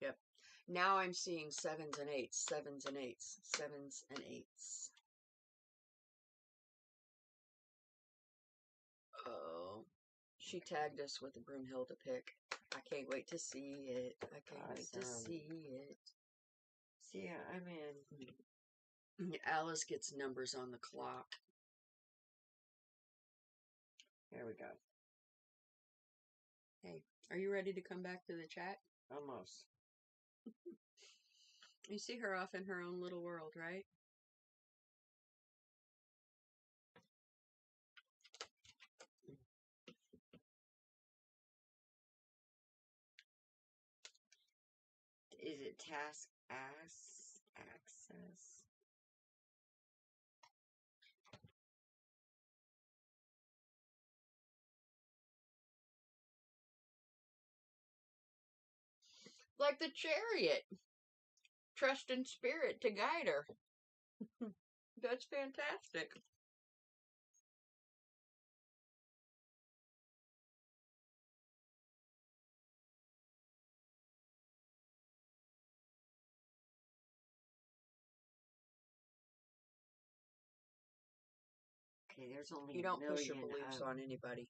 S1: Yep. Now I'm seeing 7s and 8s, 7s and 8s, 7s and 8s. Oh, She tagged us with a Broomhilda pic. I can't wait to see it. I can't wait to see it.
S2: See, I'm in.
S1: Alice gets numbers on the clock.
S2: Here we go.
S1: Hey, are you ready to come back to the chat?
S2: Almost.
S1: You see her off in her own little world, right?
S2: Is it task access?
S1: Like the chariot. Trust in spirit to guide her. That's fantastic.
S2: Okay, there's only
S1: You don't push your
S2: million
S1: beliefs on anybody.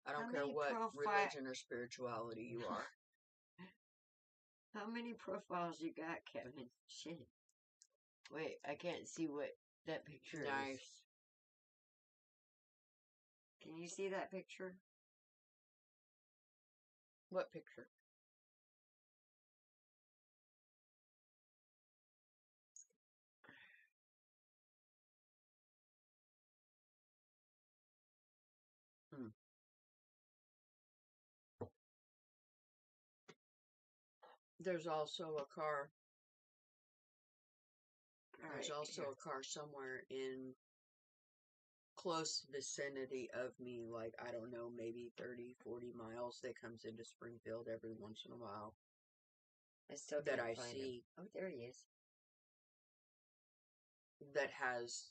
S1: I
S2: How
S1: don't care
S2: many
S1: what religion or spirituality you are.
S2: How many profiles you got, Kevin? Shit. Wait, I can't see what that picture is.
S1: Nice.
S2: Can you see that picture?
S1: What picture? There's also a car. There's also a car somewhere in close vicinity of me, like, I don't know, maybe 30, 40 miles that comes into Springfield every once in a while.
S2: I still
S1: that
S2: can't
S1: I
S2: find
S1: see
S2: him. Oh, there he is.
S1: that has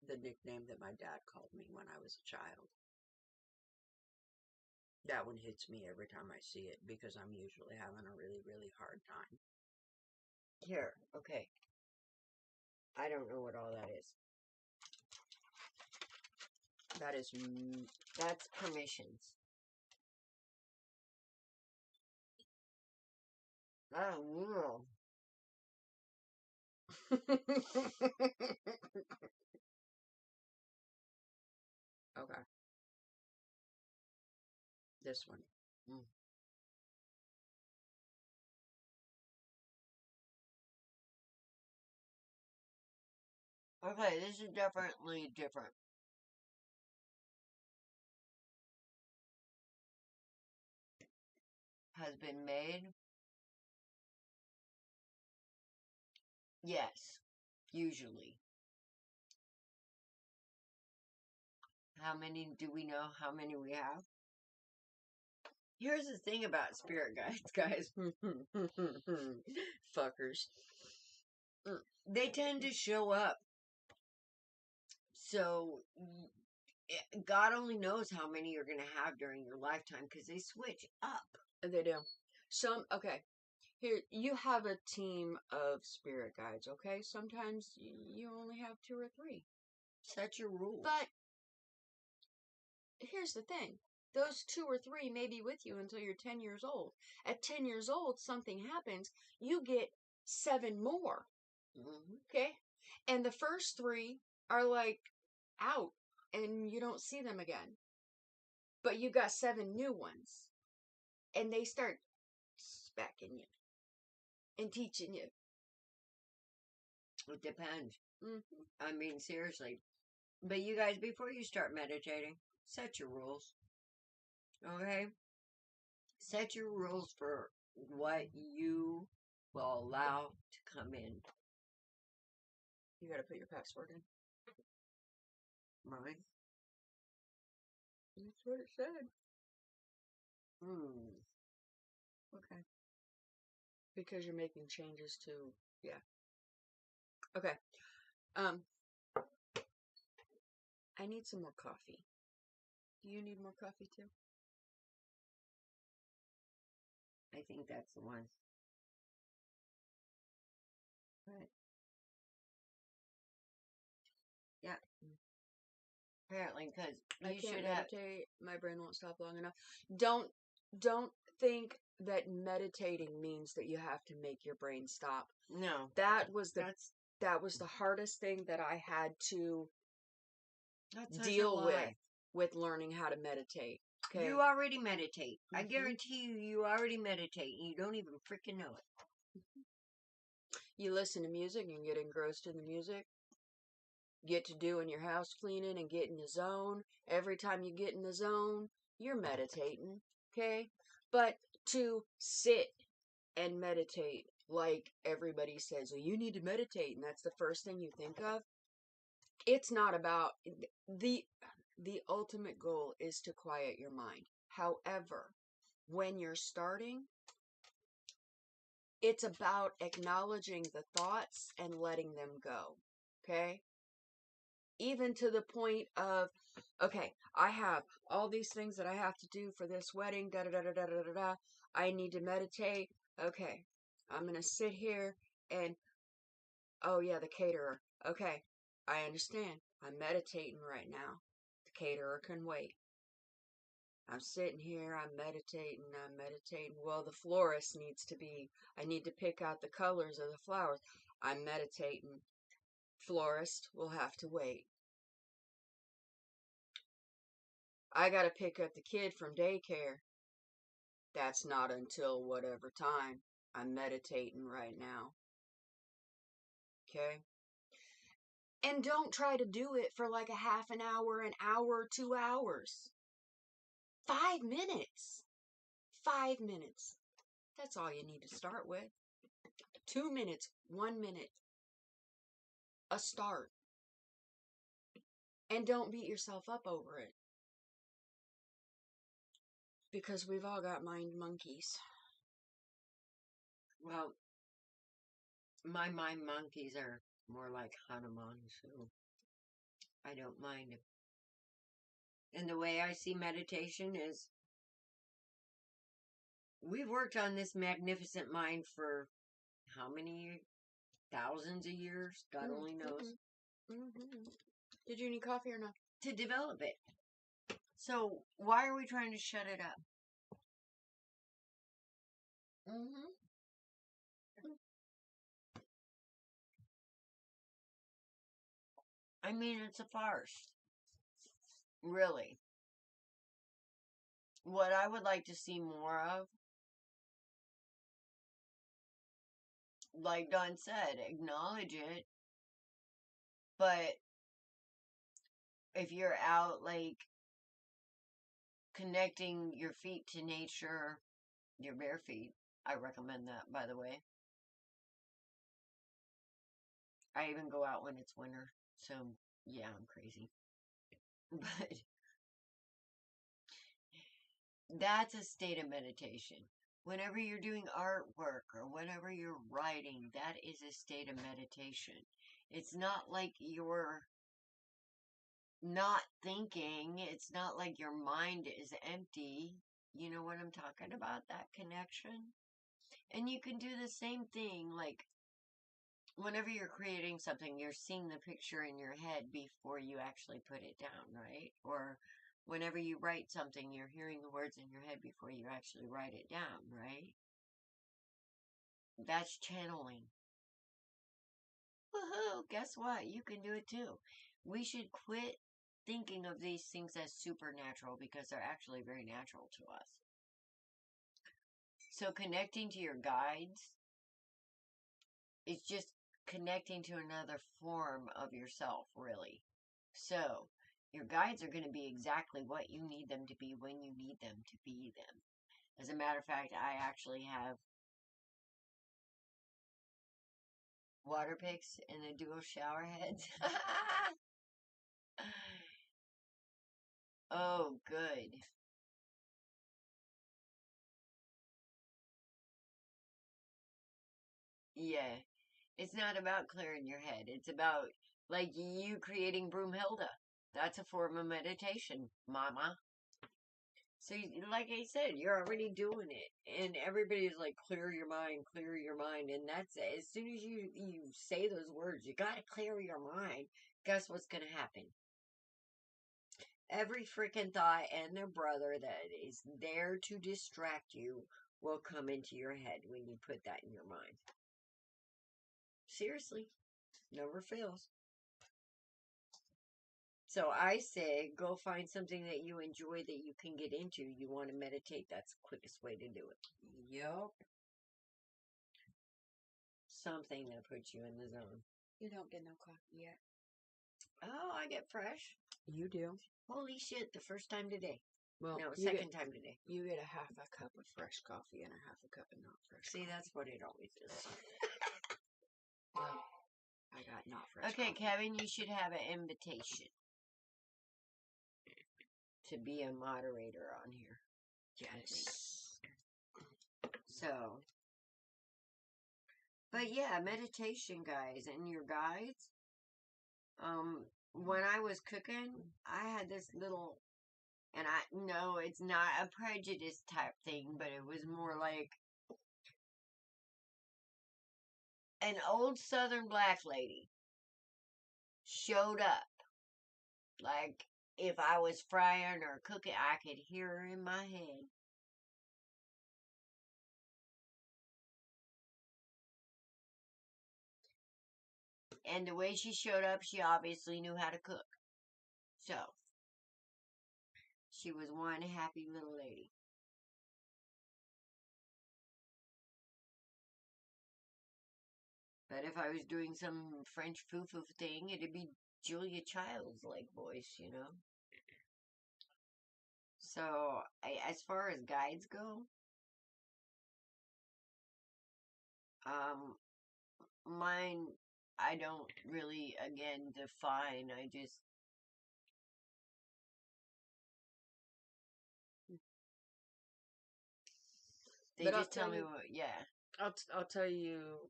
S1: the nickname that my dad called me when I was a child. That one hits me every time I see it because I'm usually having a really, really hard time.
S2: Here, okay. I don't know what all that is. That's permissions. I don't know.
S1: Okay. This one.
S2: Okay, this is definitely different. Has been made? Yes, usually. How many do we know? How many we have? Here's the thing about spirit guides, guys.
S1: Fuckers.
S2: They tend to show up. So, God only knows how many you're going to have during your lifetime because they switch up.
S1: They do. Okay. Here, you have a team of spirit guides, okay? Sometimes you only have 2 or 3.
S2: Set your rules.
S1: But here's the thing. Those 2 or 3 may be with you until you're 10 years old. At 10 years old, something happens. You get 7 more. Okay? And the first 3 are like out and you don't see them again. But you got 7 new ones. And they start smacking you and teaching you.
S2: It depends. I mean, seriously. But you guys, before you start meditating, set your rules. Okay? Set your rules for what you will allow to come in.
S1: You gotta put your password in.
S2: Mine?
S1: That's what it said.
S2: Okay.
S1: Because you're making changes to, yeah. Okay. I need some more coffee. Do you need more coffee too?
S2: I think that's the one. Right. Yeah. Apparently, because
S1: I
S2: you
S1: can't
S2: should have.
S1: meditate. My brain won't stop long enough. Don't think that meditating means that you have to make your brain stop.
S2: No,
S1: That was
S2: that's
S1: the hardest thing that I had to
S2: such a
S1: deal
S2: lie.
S1: with learning how to meditate. Okay.
S2: You already meditate. I
S1: Mhm.
S2: guarantee you already meditate, and you don't even freaking know it.
S1: You listen to music and get engrossed in the music. Get to doing your house cleaning and get in the zone. Every time you get in the zone, you're meditating. Okay. But to sit and meditate, like everybody says, well, you need to meditate, and that's the first thing you think of. It's not about the ultimate goal is to quiet your mind. However, when you're starting, it's about acknowledging the thoughts and letting them go. Okay? Even to the point of, okay, I have all these things that I have to do for this wedding, da da da da da da da da. I need to meditate. Okay, I'm gonna sit here and, oh yeah, the caterer. Okay, I understand. I'm meditating right now. The caterer can wait. I'm sitting here, I'm meditating. Well, the florist needs to be, I need to pick out the colors of the flowers. I'm meditating. Florist will have to wait. I gotta pick up the kid from daycare. That's not until whatever time. I'm meditating right now. Okay? And don't try to do it for like a half an hour, 2 hours. 5 minutes. 5 minutes. That's all you need to start with. 2 minutes, 1 minute. A start. And don't beat yourself up over it. Because we've all got mind monkeys.
S2: Well, my mind monkeys are more like Hanuman, so I don't mind it. And the way I see meditation is we've worked on this magnificent mind for how many thousands of years? God only knows.
S1: Did you need coffee or not?
S2: To develop it. So why are we trying to shut it up? I mean, it's a farce. Really. What I would like to see more of, like Don said, acknowledge it. But if you're out, like, connecting your feet to nature, your bare feet, I recommend that, by the way. I even go out when it's winter. So, yeah, I'm crazy. But that's a state of meditation. Whenever you're doing artwork or whenever you're writing, that is a state of meditation. It's not like you're not thinking. It's not like your mind is empty. You know what I'm talking about? That connection. And you can do the same thing, like, whenever you're creating something, you're seeing the picture in your head before you actually put it down, right? Or whenever you write something, you're hearing the words in your head before you actually write it down, right? That's channeling. Woohoo! Guess what? You can do it too. We should quit thinking of these things as supernatural because they're actually very natural to us. So connecting to your guides is just connecting to another form of yourself, really. So your guides are going to be exactly what you need them to be when you need them to be them. As a matter of fact, I actually have water picks and the dual shower heads. Oh, good. Yeah. It's not about clearing your head. It's about, like, you creating Broomhilda. That's a form of meditation, mama. So, like I said, you're already doing it. And everybody's like, clear your mind, clear your mind. And that's it. As soon as you say those words, you gotta clear your mind. Guess what's gonna happen? Every freaking thought and their brother that is there to distract you will come into your head when you put that in your mind. Seriously, never fails. So I say, go find something that you enjoy that you can get into. You want to meditate, that's the quickest way to do it.
S1: Yup.
S2: Something that puts you in the zone.
S1: You don't get no coffee yet.
S2: Oh, I get fresh.
S1: You do.
S2: Holy shit, the first time today.
S1: Well,
S2: No, second time today.
S1: You get a half a cup of fresh coffee and a half a cup of not fresh
S2: See,
S1: coffee.
S2: that's what it always is.
S1: Well, I got not fresh
S2: Okay,
S1: coffee.
S2: Kevin, you should have an invitation to be a moderator on here.
S1: Yes.
S2: So, but yeah, meditation, guys, and your guides. When I was cooking, I had this little, and no, it's not a prejudice type thing, but it was more like an old Southern black lady showed up. Like, if I was frying or cooking, I could hear her in my head. And the way she showed up, she obviously knew how to cook. So, she was one happy little lady. But if I was doing some French foo-foo thing, it'd be Julia Child's like voice, you know? So, as far as guides go, mine, I don't really, again, define. I just, they just tell me what, yeah.
S1: I'll tell you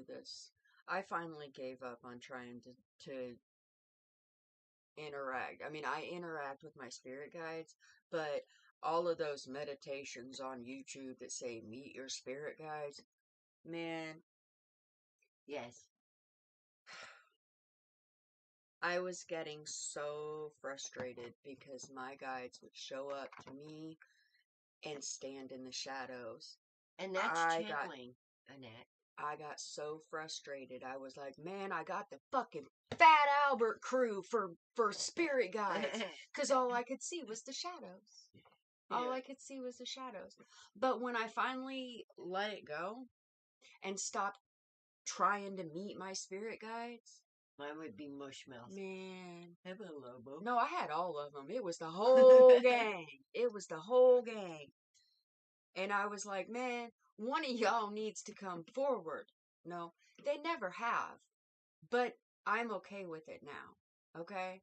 S1: this. I finally gave up on trying to interact. I mean, I interact with my spirit guides, but all of those meditations on YouTube that say meet your spirit guides, man,
S2: Yes.
S1: I was getting so frustrated because my guides would show up to me and stand in the shadows.
S2: And that's channeling, Annette.
S1: I got so frustrated. I was like, man, I got the fucking Fat Albert crew for spirit guides. Because all I could see was the shadows. All I could see was the shadows. But when I finally let it go and stopped trying to meet my spirit guides,
S2: mine would be Mushmouth.
S1: man.
S2: Hello, Lobo.
S1: No, I had all of them. It was the whole gang. It was the whole gang. And I was like, man, one of y'all needs to come forward. No, they never have. But I'm okay with it now. Okay?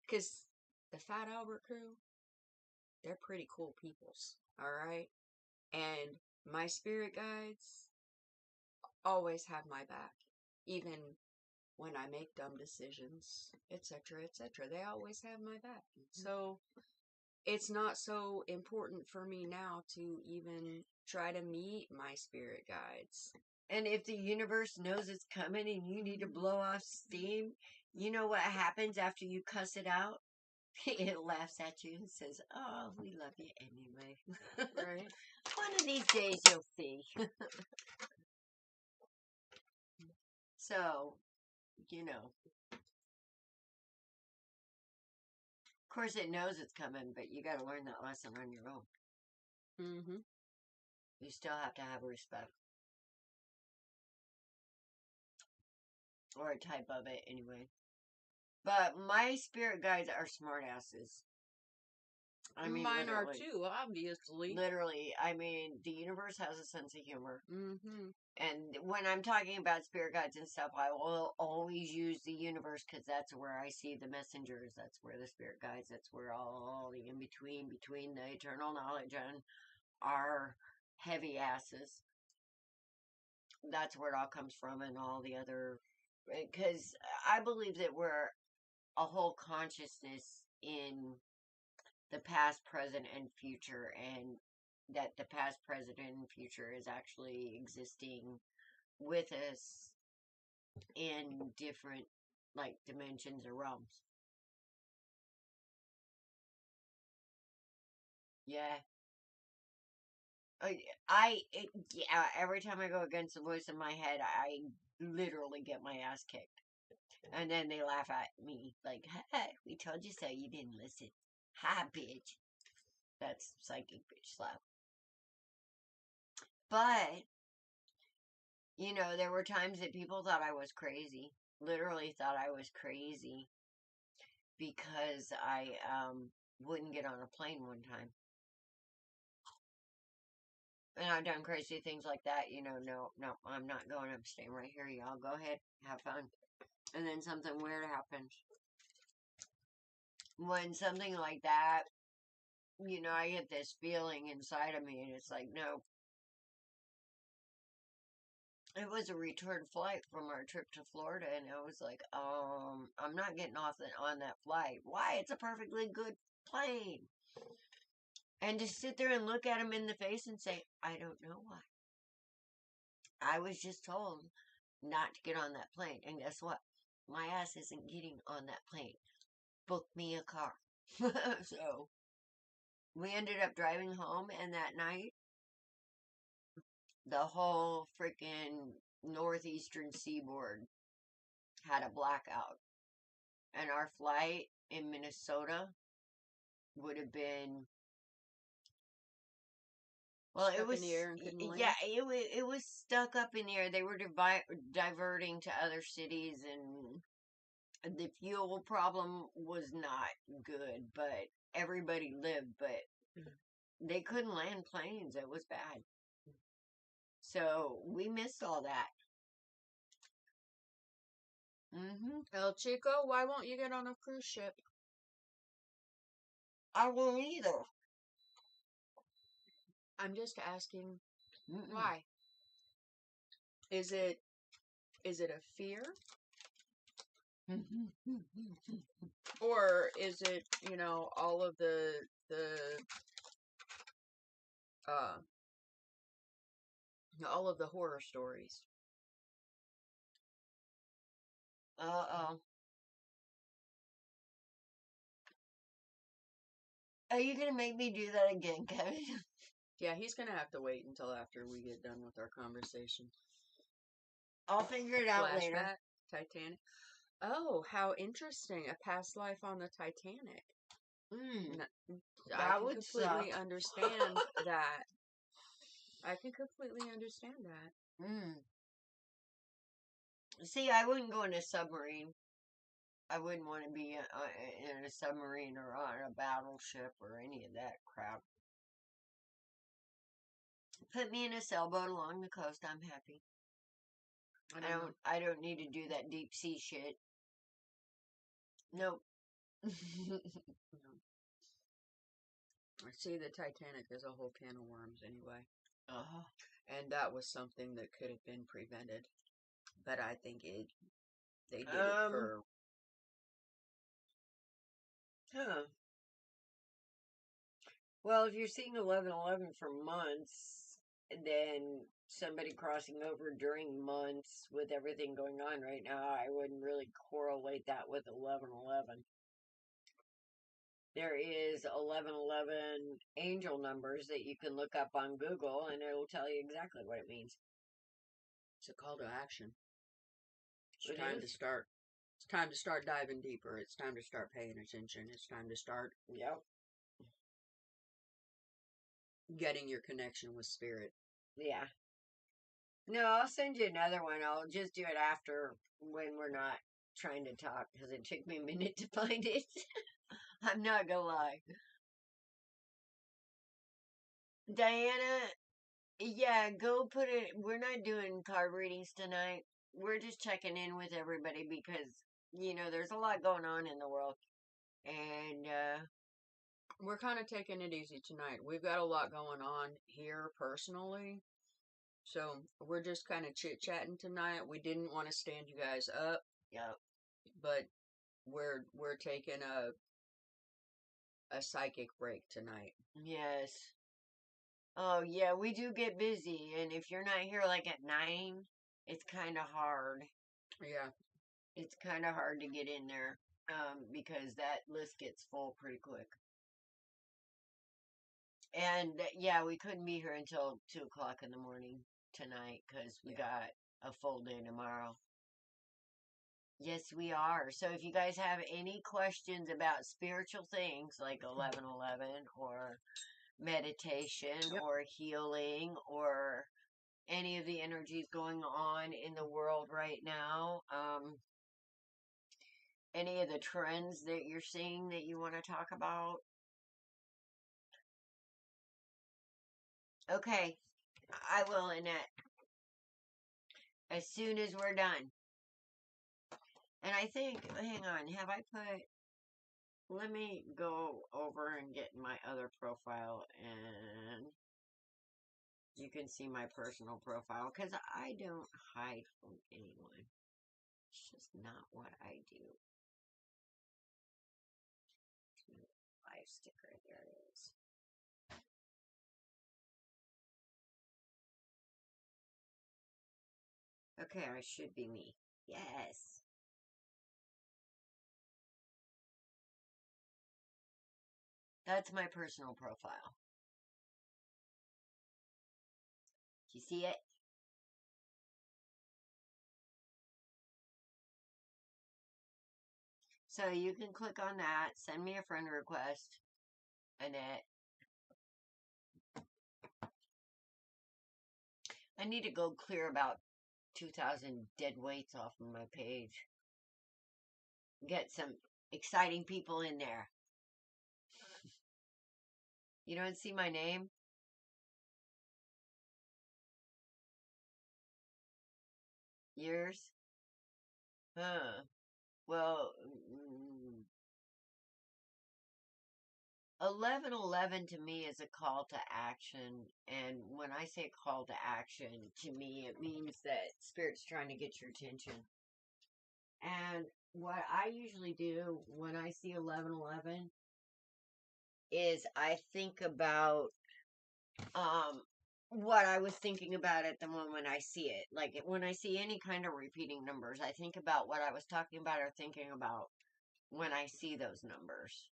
S1: Because the Fat Albert crew, they're pretty cool peoples. Alright? And my spirit guides always have my back. Even when I make dumb decisions, etc., etc. They always have my back. So it's not so important for me now to even try to meet my spirit guides.
S2: And if the universe knows it's coming and you need to blow off steam, you know what happens after you cuss it out? It laughs at you and says, oh, we love you anyway.
S1: Right?
S2: One of these days you'll see. So, you know. Of course it knows it's coming, but you got to learn that lesson on your own.
S1: Mm-hmm.
S2: You still have to have respect. Or a type of it, anyway. But my spirit guides are smartasses. I mean,
S1: mine are too, obviously.
S2: Literally, I mean, the universe has a sense of humor.
S1: Mm-hmm.
S2: And when I'm talking about spirit guides and stuff, I will always use the universe because that's where I see the messengers. That's where the spirit guides. That's where all the in between the eternal knowledge and our heavy asses. That's where it all comes from, and all the other. Because I believe that we're a whole consciousness in the past, present, and future, and that the past, present, and future is actually existing with us in different, like, dimensions or realms. Yeah. Yeah, every time I go against the voice in my head, I literally get my ass kicked. And then they laugh at me like, "Hey, we told you so. You didn't listen. Ha, bitch." That's psychic bitch slap. But, there were times that people thought I was crazy. Literally thought I was crazy because I wouldn't get on a plane one time. And I've done crazy things like that, no, I'm not going. I'm staying right here. Y'all go ahead, have fun. And then something weird happens. When something like that, I get this feeling inside of me, and it's like, no. It was a return flight from our trip to Florida, and I was like, I'm not getting off on that flight. Why? It's a perfectly good plane. And to sit there and look at him in the face and say, I don't know why. I was just told not to get on that plane. And guess what? My ass isn't getting on that plane. Book me a car. So we ended up driving home, and that night, the whole freaking northeastern seaboard had a blackout. And our flight in Minnesota would have been, well, it
S1: Stuck
S2: was,
S1: in the air and couldn't land?
S2: yeah, it was stuck up in the air. They were diverting to other cities, and the fuel problem was not good, but everybody lived, but they couldn't land planes. It was bad. So we missed all that.
S1: El Chico, why won't you get on a cruise ship?
S2: I won't either.
S1: I'm just asking
S2: Mm-mm.
S1: why. Is it a fear? Or is it, all of the uh all of the horror stories?
S2: Uh-oh. Are you going to make me do that again, Kevin?
S1: Yeah, he's gonna have to wait until after we get done with our conversation.
S2: I'll figure it out later.
S1: Flashback, Titanic. Oh, how interesting. A past life on the Titanic. I
S2: That
S1: can
S2: would
S1: completely
S2: suck.
S1: understand that. I can completely understand that.
S2: See, I wouldn't go in a submarine. I wouldn't want to be in a submarine or on a battleship or any of that crap. Put me in a sailboat along the coast. I'm happy. I don't need to do that deep sea shit. Nope.
S1: I see the Titanic as a whole can of worms anyway.
S2: Uh-huh.
S1: And that was something that could have been prevented. But I think they did it for...
S2: Huh. Well, if you're seeing 11/11 for months, then somebody crossing over during months with everything going on right now, I wouldn't really correlate that with 11/11. There is 11/11 angel numbers that you can look up on Google, and it'll tell you exactly what it means.
S1: It's a call to action. It's time to start. It's time to start diving deeper. It's time to start paying attention. It's time to start getting your connection with spirit.
S2: Yeah. No, I'll send you another one. I'll just do it after when we're not trying to talk, because it took me a minute to find it. I'm not gonna lie. Diana, yeah, go put it. We're not doing card readings tonight. We're just checking in with everybody because, there's a lot going on in the world. And,
S1: we're kind of taking it easy tonight. We've got a lot going on here personally. So we're just kind of chit-chatting tonight. We didn't want to stand you guys up.
S2: Yep.
S1: But we're taking a psychic break tonight.
S2: Yes. Oh, yeah, we do get busy. And if you're not here like at 9, it's kind of hard.
S1: Yeah.
S2: It's kind of hard to get in there because that list gets full pretty quick. And yeah, we couldn't be here until 2 o'clock in the morning tonight because we got a full day tomorrow. Yes, we are. So if you guys have any questions about spiritual things like 1111 or meditation or healing or any of the energies going on in the world right now, any of the trends that you're seeing that you want to talk about. Okay, I will, Annette, as soon as we're done. And I think, hang on, have I put, let me go over and get my other profile and you can see my personal profile because I don't hide from anyone. It's just not what I do. Live sticker, there it is. Okay, I should be me. Yes. That's my personal profile. Do you see it? So you can click on that, send me a friend request, Annette. I need to go clear about 2,000 dead weights off of my page. Get some exciting people in there. You don't see my name? Yours? Huh. Well, 1111 to me is a call to action. And when I say call to action, to me, it means that Spirit's trying to get your attention. And what I usually do when I see 1111 is I think about what I was thinking about at the moment I see it. Like when I see any kind of repeating numbers, I think about what I was talking about or thinking about when I see those numbers.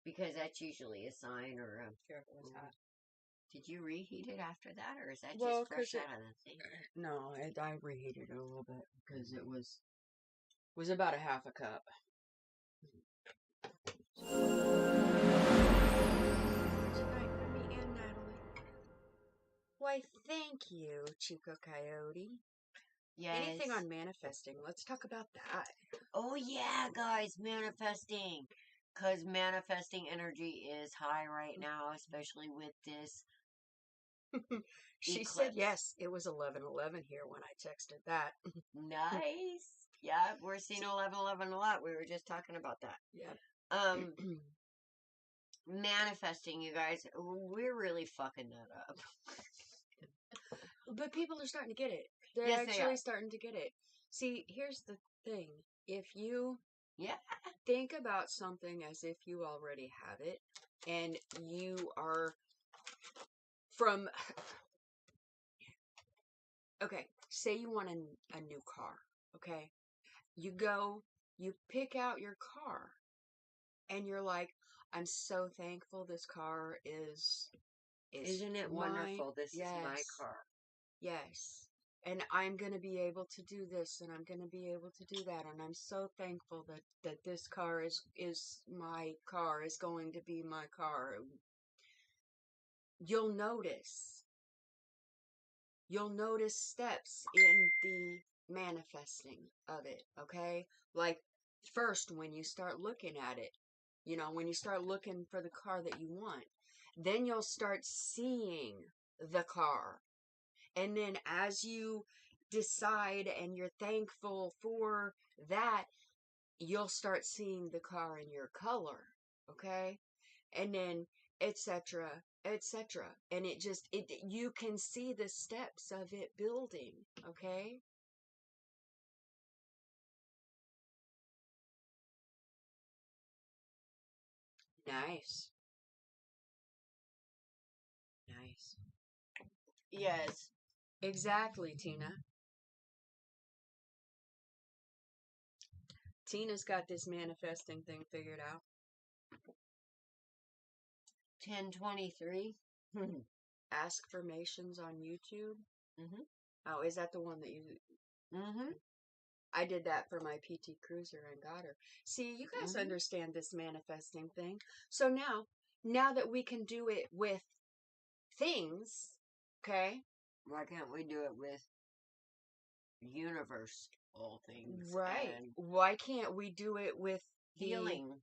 S2: Because that's usually a sign or a...
S1: Careful, it's hot.
S2: Did you reheat it after that, or is that
S1: Well,
S2: just fresh
S1: 'cause
S2: out of the thing?
S1: No, I reheated it a little bit because it was about a half a cup. Tonight for me and Natalie. Why, thank you, Chico Coyote.
S2: Yes.
S1: Anything on manifesting? Let's talk about that.
S2: Oh yeah, guys, manifesting. Because manifesting energy is high right now, especially with this
S1: She
S2: eclipse.
S1: said yes, it was 11:11 here when I texted that.
S2: Nice. Yeah, we're seeing 11:11 a lot. We were just talking about that.
S1: Yeah.
S2: Manifesting, you guys, we're really fucking that up.
S1: But people are starting to get it. They're
S2: Yes,
S1: actually starting to get it. See, here's the thing. If you think about something as if you already have it, and you are from... Okay, say you want a new car, okay? You go, you pick out your car, and you're like, I'm so thankful this car is
S2: Isn't it wonderful? This is my car.
S1: Yes. And I'm going to be able to do this, and I'm going to be able to do that, and I'm so thankful that this car is my car, is going to be my car. You'll notice steps in the manifesting of it, okay? Like, first, when you start looking at it, when you start looking for the car that you want, then you'll start seeing the car. And then as you decide and you're thankful for that, you'll start seeing the car in your color, okay? And then etc., etc. And you can see the steps of it building, okay? Nice. Nice.
S2: Yes.
S1: Exactly, Tina. Tina's got this manifesting thing figured out.
S2: 1023.
S1: Askformations on YouTube.
S2: Mm-hmm.
S1: Oh, is that the one that you...
S2: Mm-hmm.
S1: I did that for my PT Cruiser and got her. See, you guys understand this manifesting thing. So now that we can do it with things, okay?
S2: Why can't we do it with universe, all things?
S1: Right.
S2: And
S1: Why can't we do it with
S2: healing.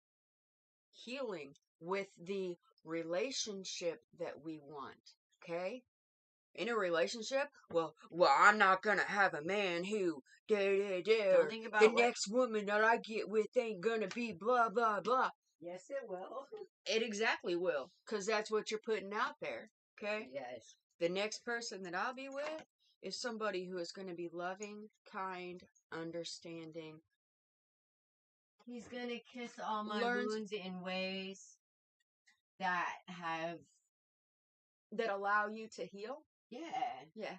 S1: Healing, with the relationship that we want, okay? In a relationship, well, I'm not gonna have a man who,
S2: Don't think about
S1: the
S2: what...
S1: next woman that I get with ain't gonna be blah, blah, blah.
S2: Yes, it will.
S1: It exactly will, because that's what you're putting out there, okay?
S2: Yes.
S1: The next person that I'll be with is somebody who is going to be loving, kind, understanding.
S2: He's gonna kiss all my wounds in ways that have...
S1: that allow you to heal.
S2: Yeah.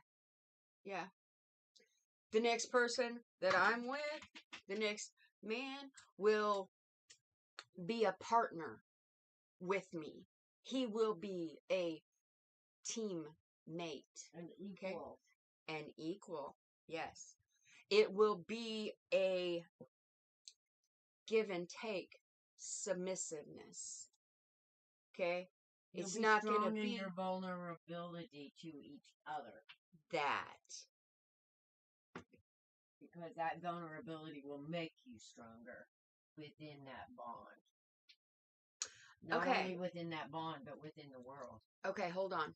S1: Yeah. The next person that I'm with, the next man, will be a partner with me. He will be a teammate.
S2: An equal.
S1: Okay? An equal, yes. It will be a give and take submissiveness. Okay?
S2: It's
S1: It's not going to
S2: in
S1: be
S2: your vulnerability to each other.
S1: that.
S2: Because that vulnerability will make you stronger within that bond. Not only within that bond, but within the world.
S1: Okay, hold on.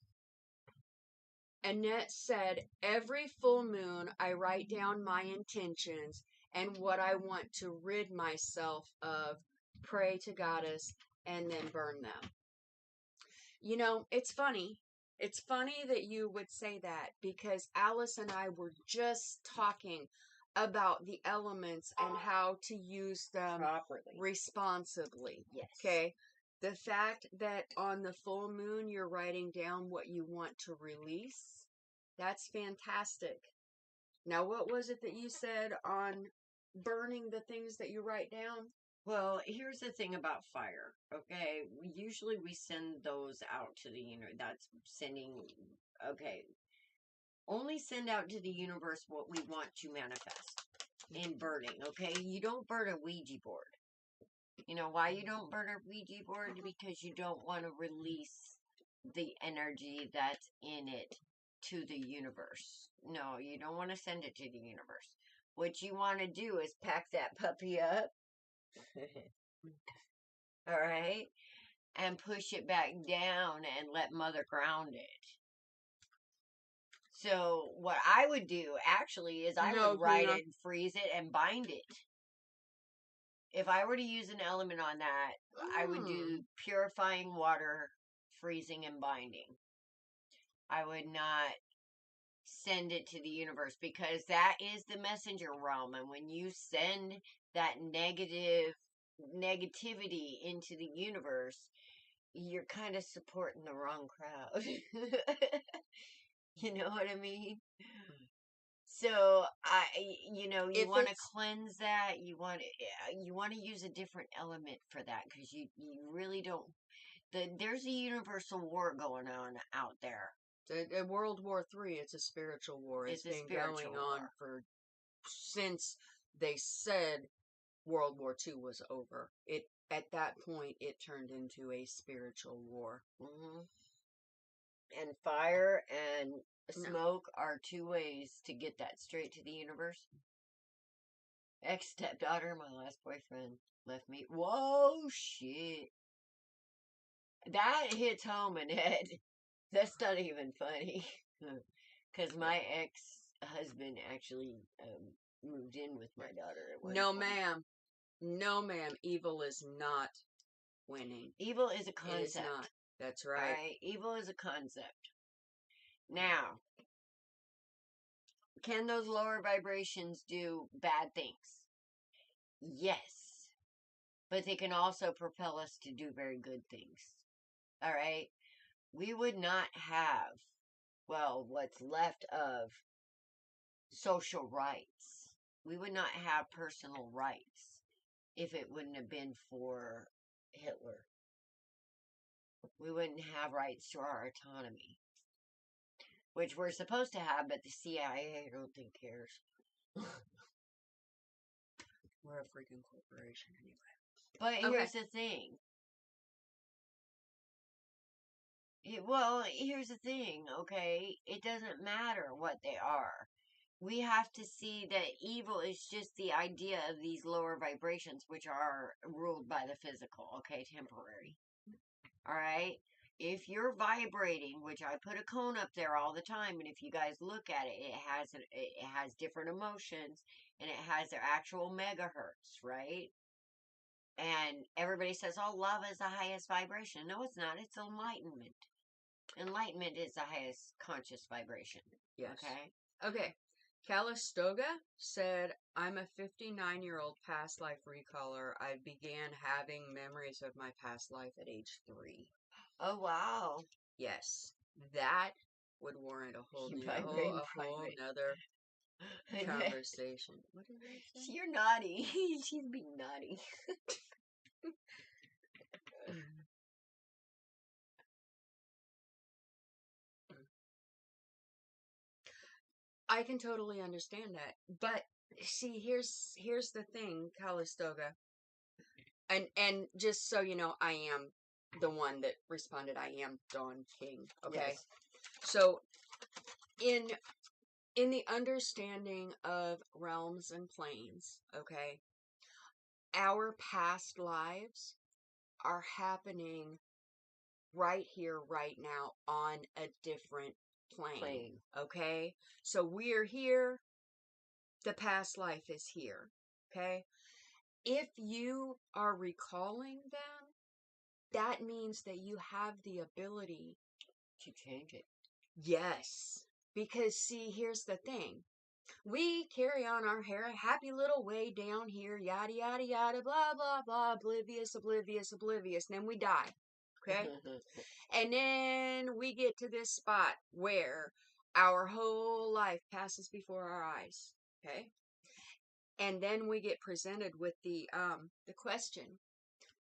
S1: Annette said, every full moon I write down my intentions and what I want to rid myself of, pray to Goddess, and then burn them. You know, it's funny. It's funny that you would say that, because Alice and I were just talking about the elements and how to use them
S2: properly,
S1: responsibly.
S2: Yes.
S1: Okay. The fact that on the full moon you're writing down what you want to release, that's fantastic. Now, what was it that you said on burning the things that you write down?
S2: Well, here's the thing about fire, okay? Usually we send those out to the universe. That's sending, okay. Only send out to the universe what we want to manifest in burning, okay? You don't burn a Ouija board. You know why you don't burn a Ouija board? Because you don't want to release the energy that's in it to the universe. No, you don't want to send it to the universe. What you want to do is pack that puppy up. All right? And push it back down and let Mother ground it. So what I would do actually is I would write it and freeze it and bind it. If I were to use an element on that, I would do purifying water, freezing, and binding. I would not send it to the universe, because that is the messenger realm. And when you send that negativity into the universe, you're kind of supporting the wrong crowd. You know what I mean? So you want to cleanse that. You want to use a different element for that, because you really don't. There's a universal war going on out there.
S1: World War III, it's a spiritual war. It's been going on since they said World War II was over. At that point, it turned into a spiritual war.
S2: Mm-hmm. And fire and smoke are two ways to get that straight to the universe. Ex-stepdaughter, my last boyfriend, left me. Whoa, shit. That hits home, Annette. That's not even funny. Because my ex-husband actually moved in with my daughter at one
S1: No,
S2: point.
S1: ma'am. No, ma'am. Evil is not winning.
S2: Evil is a concept.
S1: It is not. That's right.
S2: Alright? Evil is a concept. Now, can those lower vibrations do bad things? Yes. But they can also propel us to do very good things. Alright? We would not have, what's left of social rights. We would not have personal rights if it wouldn't have been for Hitler. we wouldn't have rights to our autonomy, which we're supposed to have, but the CIA, I don't think, cares.
S1: We're a freaking corporation anyway.
S2: But here's the thing. Here's the thing, okay? It doesn't matter what they are. We have to see that evil is just the idea of these lower vibrations, which are ruled by the physical, okay? Temporary. Alright? If you're vibrating, which I put a cone up there all the time, and if you guys look at it, it has different emotions, and it has their actual megahertz, right? And everybody says, oh, love is the highest vibration. No, it's not. It's enlightenment. Enlightenment is the highest conscious vibration.
S1: Yes.
S2: Okay?
S1: Okay. Calistoga said, I'm a 59-year-old past life recaller. I began having memories of my past life at age 3.
S2: Oh, wow.
S1: Yes. That would warrant a whole nother conversation. What did I say?
S2: You're naughty. She's being naughty.
S1: I can totally understand that. But see, here's the thing, Calistoga. And just so you know, I am the one that responded. I am Dawn King. Okay.
S2: Yes.
S1: So in the understanding of realms and planes, okay, our past lives are happening right here, right now, on a different plane. Okay? So we're here, the past life is here. Okay? If you are recalling them, that means that you have the ability
S2: to change it.
S1: Yes. Because, see, here's the thing. We carry on our happy little way down here, yada, yada, yada, blah, blah, blah, oblivious, oblivious, oblivious. And then we die. Okay? And then we get to this spot where our whole life passes before our eyes. Okay? And then we get presented with the question,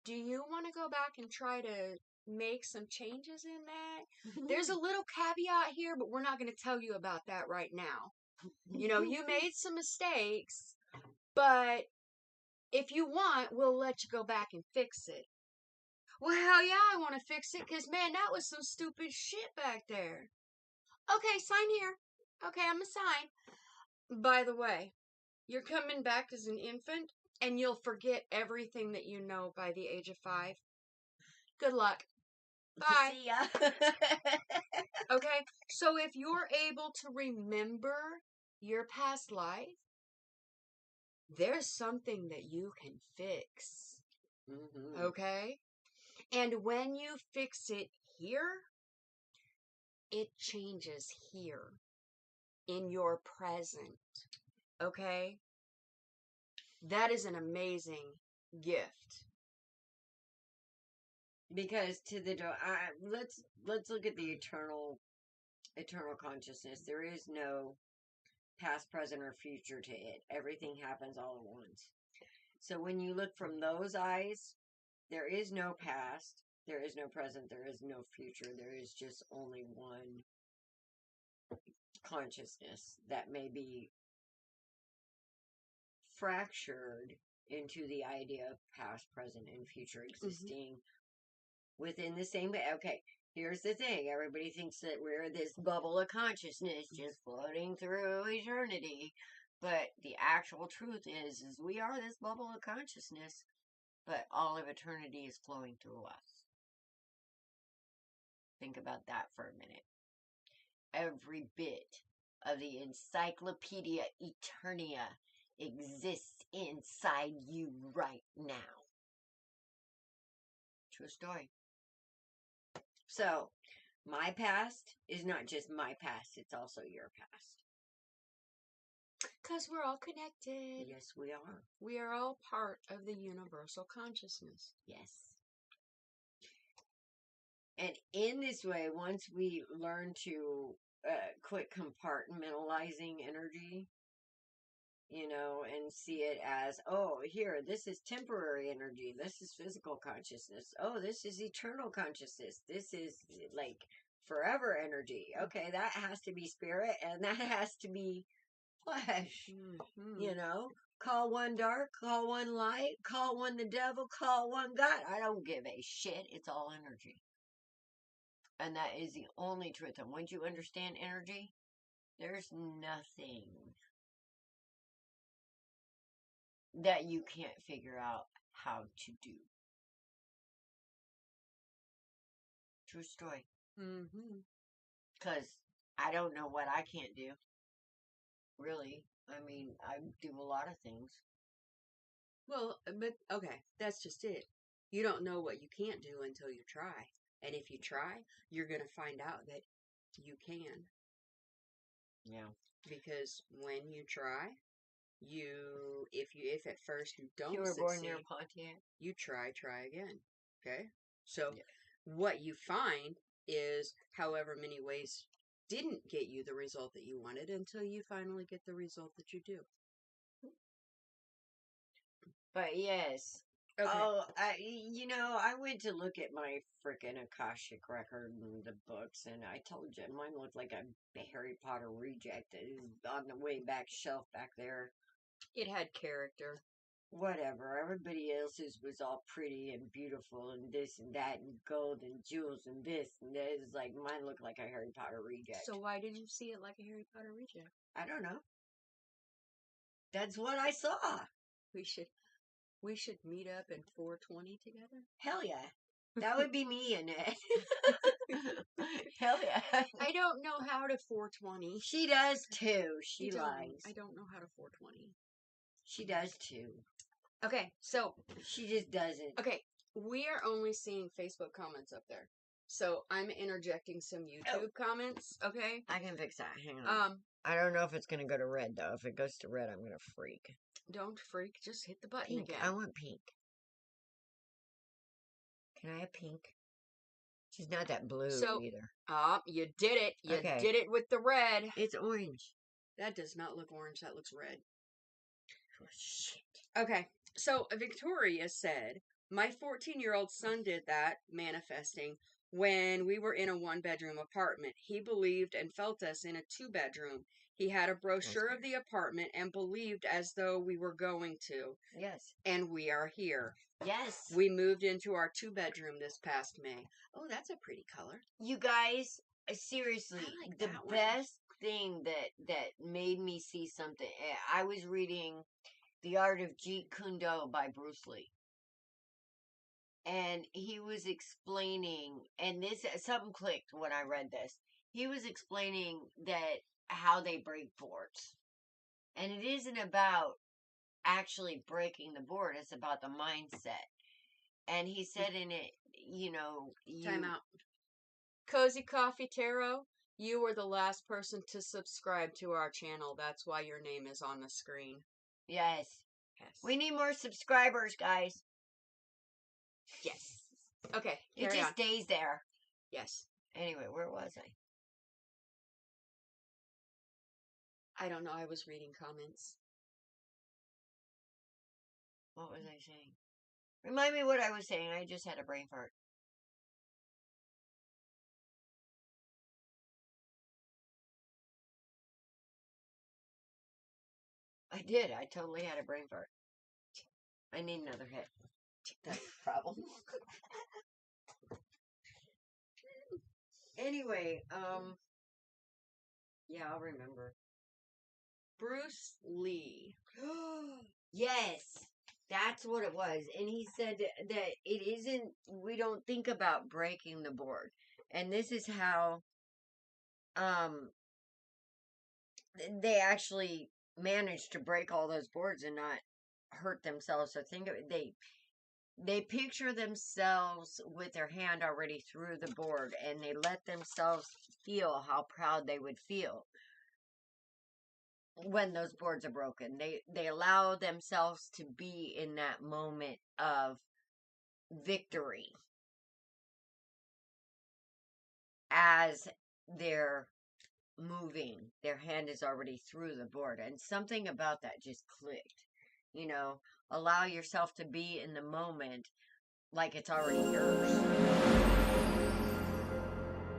S1: do you want to go back and try to make some changes in that? There's a little caveat here, but we're not going to tell you about that right now. You know, you made some mistakes, but if you want, we'll let you go back and fix it. Well, hell yeah, I want to fix it, because, man, that was some stupid shit back there. Okay, sign here. Okay, I'm going to sign. By the way, you're coming back as an infant, and you'll forget everything that you know by the age of 5. Good luck. Bye.
S2: See ya.
S1: Okay, so if you're able to remember your past life, there's something that you can fix.
S2: Mm-hmm.
S1: Okay? And when you fix it here, it changes here in your present. Okay? That is an amazing gift.
S2: Because let's look at the eternal consciousness. There is no past, present, or future to it. Everything happens all at once. So when you look from those eyes, there is no past, there is no present, there is no future. There is just only one consciousness that may be fractured into the idea of past, present, and future existing within the same. Okay, here's the thing. Everybody thinks that we're this bubble of consciousness just floating through eternity. But the actual truth is we are this bubble of consciousness, but all of eternity is flowing through us. Think about that for a minute. Every bit of the Encyclopedia Eternia exists inside you right now. True story. So, my past is not just my past, it's also your past.
S1: Because we're all connected.
S2: Yes, we are.
S1: We are all part of the universal consciousness.
S2: Yes. And in this way, once we learn to quit compartmentalizing energy, and see it as, oh, here, this is temporary energy. This is physical consciousness. Oh, this is eternal consciousness. This is like forever energy. Okay, that has to be spirit and that has to be flesh. Call one dark, call one light, call one the devil, call one God. I don't give a shit. It's all energy. And that is the only truth. And once you understand energy, there's nothing that you can't figure out how to do. True story. Because I don't know what I can't do. Really. I mean, I do a lot of things.
S1: Well, but okay, that's just it. You don't know what you can't do until you try. And if you try, you're going to find out that you can.
S2: Yeah.
S1: Because when you try, if at first you don't
S2: You were
S1: succeed,
S2: born near Pontiac?
S1: you try again. Okay? So what you find is however many ways didn't get you the result that you wanted until you finally get the result that you do.
S2: But yes.
S1: Okay.
S2: Oh, I went to look at my frickin' Akashic record and the books, and I told you, mine looked like a Harry Potter reject. It is on the way back shelf back there.
S1: It had character.
S2: Whatever. Everybody else's was all pretty and beautiful and this and that and gold and jewels and this and that. It's like mine looked like a Harry Potter reject.
S1: So why did you see it like a Harry Potter reject?
S2: I don't know. That's what I saw.
S1: We should meet up in 420 together.
S2: Hell yeah. That would be me in it. Hell yeah.
S1: I don't know how to 420.
S2: She does too. She lies.
S1: I don't know how to 420.
S2: She does too.
S1: Okay, so.
S2: She just doesn't.
S1: Okay, we are only seeing Facebook comments up there. So I'm interjecting some YouTube comments, okay?
S2: I can fix that. Hang on. I don't know if it's going to go to red, though. If it goes to red, I'm going to freak.
S1: Don't freak. Just hit the button
S2: Pink.
S1: again.
S2: I want pink. Can I have pink? She's not that blue either.
S1: You did it. You did it with the red.
S2: It's orange.
S1: That does not look orange. That looks red.
S2: Oh, shit.
S1: Okay. So Victoria said, my 14-year-old son did that, manifesting, when we were in a 1-bedroom apartment. He believed and felt us in a 2-bedroom. He had a brochure of the apartment and believed as though we were going to.
S2: Yes.
S1: And we are here.
S2: Yes.
S1: We moved into our 2-bedroom this past May. Oh, that's a pretty color.
S2: You guys, seriously,
S1: I like
S2: the
S1: that
S2: best thing that made me see something, I was reading The Art of Jeet Kune Do by Bruce Lee. And he was explaining, and something clicked when I read this. He was explaining that how they break boards. And it isn't about actually breaking the board, it's about the mindset. And he said in it,
S1: Time out. Cozy Coffee Tarot, you were the last person to subscribe to our channel. That's why your name is on the screen.
S2: Yes. We need more subscribers, guys.
S1: Yes. Okay.
S2: It just stays there.
S1: Yes.
S2: Anyway, where was
S1: I don't know. I was reading comments.
S2: What was I saying? Remind me what I was saying. I just had a brain fart. I did. I totally had a brain fart. I need another hit. That's the problem. Anyway, yeah, I'll remember.
S1: Bruce Lee.
S2: Yes, that's what it was. And he said that it isn't, we don't think about breaking the board. And this is how, they actually managed to break all those boards and not hurt themselves. So think of it, they picture themselves with their hand already through the board, and they let themselves feel how proud they would feel when those boards are broken. They allow themselves to be in that moment of victory as they're moving. Their hand is already through the board. And something about that just clicked. You know, allow yourself to be in the moment like it's already yours.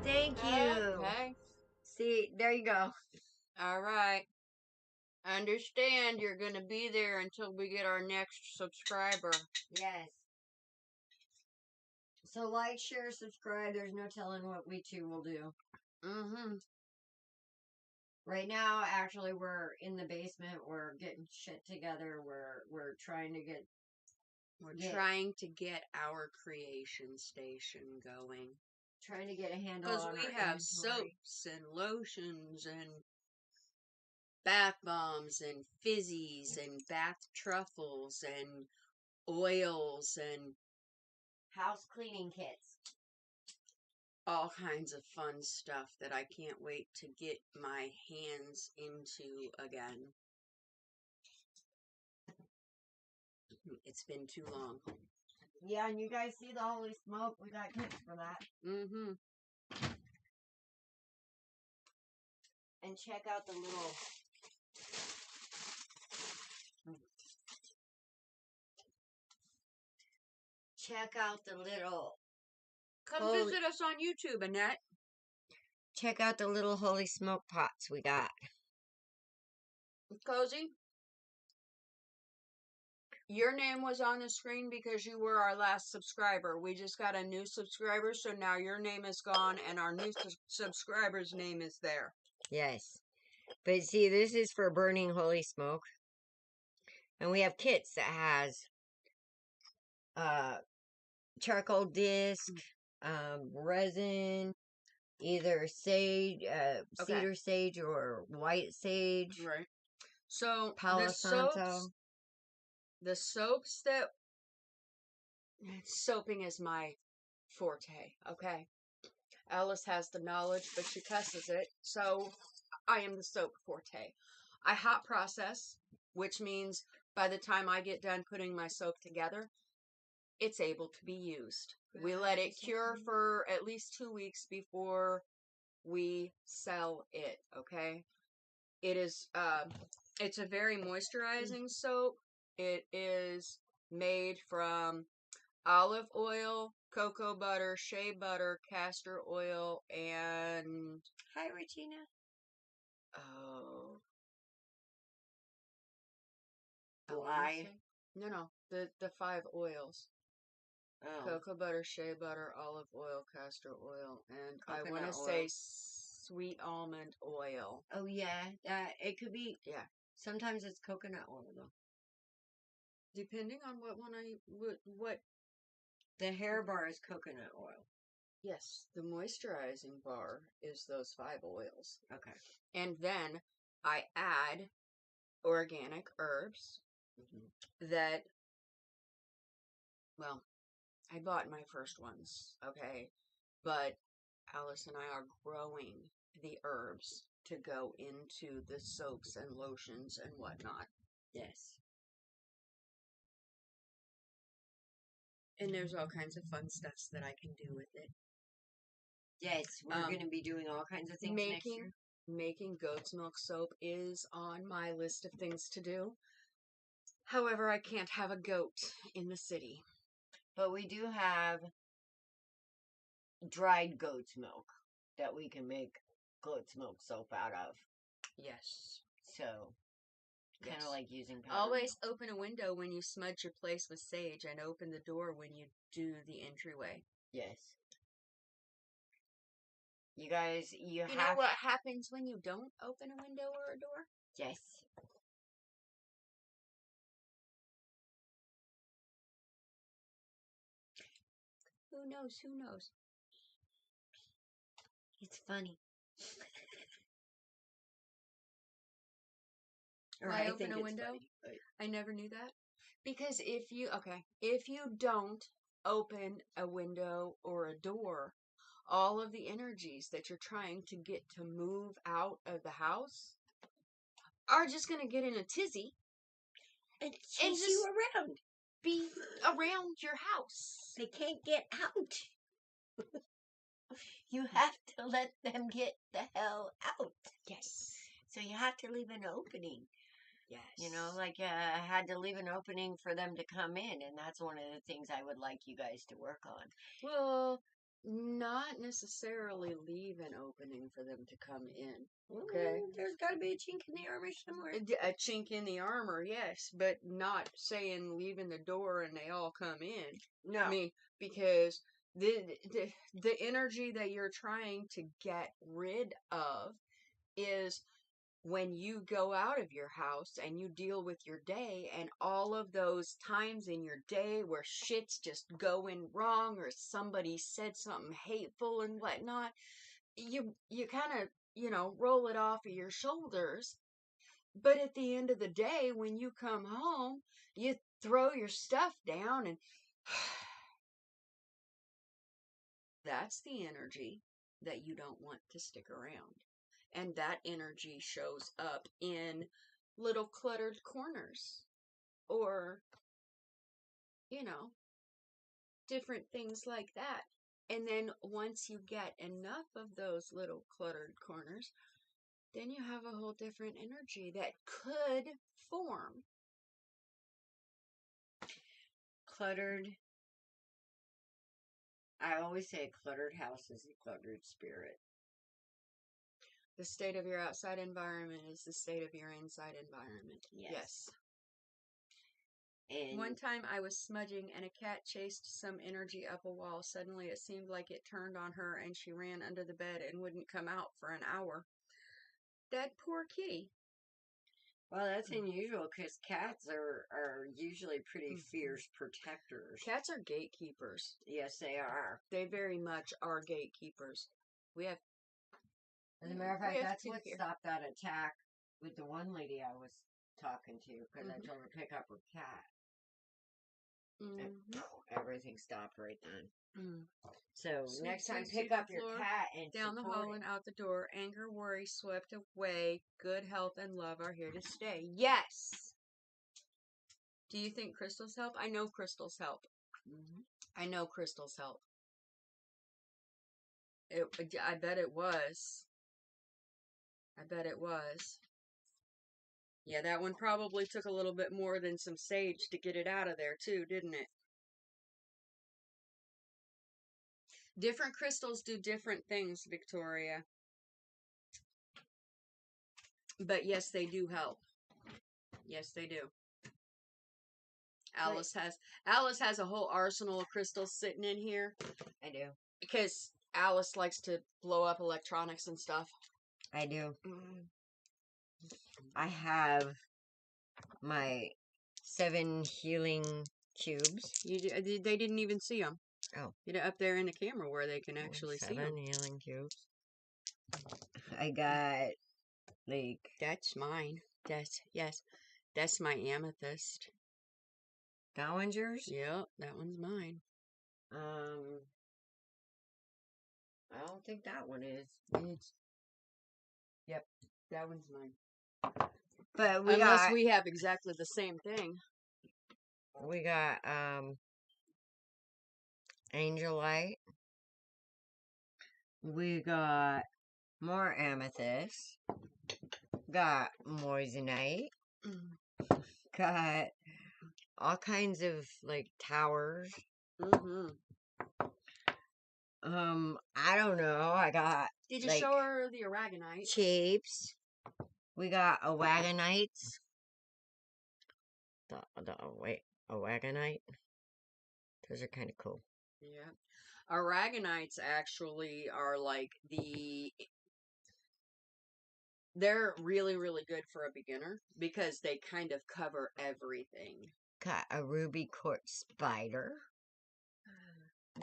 S2: Thank you.
S1: Okay.
S2: See, there you go.
S1: All right. Understand you're going to be there until we get our next subscriber.
S2: Yes. So like, share, subscribe. There's no telling what we two will do.
S1: Mm-hmm.
S2: Right now, actually, we're in the basement. We're getting shit together. We're trying to get...
S1: trying to get our creation station going.
S2: Trying to get a handle
S1: Because
S2: on
S1: we
S2: our
S1: have
S2: inventory.
S1: soaps and lotions and bath bombs and fizzies and bath truffles and oils and
S2: House cleaning kits.
S1: all kinds of fun stuff that I can't wait to get my hands into again. It's been too long.
S2: Yeah, and you guys see the holy smoke? We got kits for that.
S1: Mm-hmm.
S2: And check out the little... Check out the little...
S1: Come visit us on YouTube, Annette.
S2: Check out the little holy smoke pots we got.
S1: Cozy, your name was on the screen because you were our last subscriber. We just got a new subscriber, so now your name is gone and our new subscriber's name is there.
S2: Yes. But see, this is for burning holy smoke. And we have kits that has charcoal disc, resin, either sage, cedar sage or white sage.
S1: Right. So
S2: Palo Santo.
S1: The soaps that soaping is my forte, okay? Alice has the knowledge, but she cusses it, so I am the soap forte. I hot process, which means by the time I get done putting my soap together, it's able to be used. We let it cure for at least 2 weeks before we sell it, okay? It is, it's a very moisturizing soap. It is made from olive oil, cocoa butter, shea butter, castor oil, and...
S2: Hi, Regina.
S1: Oh.
S2: Glide.
S1: No. The 5 oils.
S2: Oh.
S1: Cocoa butter, shea butter, olive oil, castor oil, and
S2: Coconut
S1: I want to
S2: oil.
S1: say sweet almond oil.
S2: Oh, yeah. It could be...
S1: Yeah.
S2: Sometimes it's coconut oil, though.
S1: Depending on what...
S2: The hair bar is coconut oil.
S1: Yes, the moisturizing bar is those 5 oils.
S2: Okay.
S1: And then I add organic herbs that, well, I bought my first ones, okay? But Alice and I are growing the herbs to go into the soaps and lotions and whatnot.
S2: Yes.
S1: And there's all kinds of fun stuff that I can do with it.
S2: Yes, we're going to be doing all kinds of things next year.
S1: Making goat's milk soap is on my list of things to do. However, I can't have a goat in the city.
S2: But we do have dried goat's milk that we can make goat's milk soap out of.
S1: Yes.
S2: So, kind of like using powder.
S1: Always open a window when you smudge your place with sage and open the door when you do the entryway.
S2: Yes. You guys, you
S1: know what happens when you don't open a window or a door?
S2: Yes.
S1: Who knows? Who knows?
S2: It's funny.
S1: Why open a window? Funny, I never knew that. Because if you don't open a window or a door, all of the energies that you're trying to get to move out of the house are just going to get in a tizzy
S2: and chase you around.
S1: Be around your house.
S2: They can't get out. you have to let them get the hell out.
S1: Yes.
S2: So you have to leave an opening.
S1: Yes.
S2: You know, like I had to leave an opening for them to come in, and that's one of the things I would like you guys to work on.
S1: Well, not necessarily leave an opening for them to come in. Okay.
S2: There's got to be a chink in the armor somewhere.
S1: A chink in the armor, yes, but not saying leaving the door and they all come in.
S2: No.
S1: I mean, because the energy that you're trying to get rid of is when you go out of your house and you deal with your day and all of those times in your day where shit's just going wrong or somebody said something hateful and whatnot, you kind of, roll it off of your shoulders. But at the end of the day, when you come home, you throw your stuff down and that's the energy that you don't want to stick around. And that energy shows up in little cluttered corners or, different things like that. And then once you get enough of those little cluttered corners, then you have a whole different energy that could form.
S2: Cluttered. I always say a cluttered house is a cluttered spirit.
S1: The state of your outside environment is the state of your inside environment. Yes. And one time I was smudging and a cat chased some energy up a wall. Suddenly it seemed like it turned on her and she ran under the bed and wouldn't come out for an hour. That poor kitty.
S2: Well, that's unusual because cats are usually pretty fierce protectors.
S1: Cats are gatekeepers.
S2: Yes, they are.
S1: They very much are gatekeepers. We have...
S2: As a matter of fact, that's what stopped that attack with the one lady I was talking to because I told her to pick up her cat. And everything stopped right then. So next time, pick up your cat and
S1: down the hall and out the door. Anger, worry swept away. Good health and love are here to stay. Yes. Do you think crystals help? I know crystals help. I know crystals help. I bet it was. I bet it was. Yeah, that one probably took a little bit more than some sage to get it out of there too, didn't it? Different crystals do different things, Victoria. But yes, they do help. Yes, they do. Alice has a whole arsenal of crystals sitting in here.
S2: I do.
S1: Because Alice likes to blow up electronics and stuff.
S2: I do. I have my 7 healing cubes.
S1: They didn't even see them.
S2: Oh.
S1: Get it up there in the camera where they can actually see them.
S2: 7 healing cubes. I got, like...
S1: That's mine. That's my amethyst.
S2: That one's yours?
S1: Yep, that one's mine.
S2: I don't think that one is.
S1: Yep, that one's mine.
S2: But
S1: unless we have exactly the same thing.
S2: We got angel light. We got more amethyst. Got moissanite. Got all kinds of like towers. I don't know. I got.
S1: Did you show her the aragonite?
S2: Shapes. We got awagonites. Awagonite. Those are kind of cool.
S1: Yeah. Aragonites actually are like they're really, really good for a beginner because they kind of cover everything.
S2: Got a ruby quartz spider.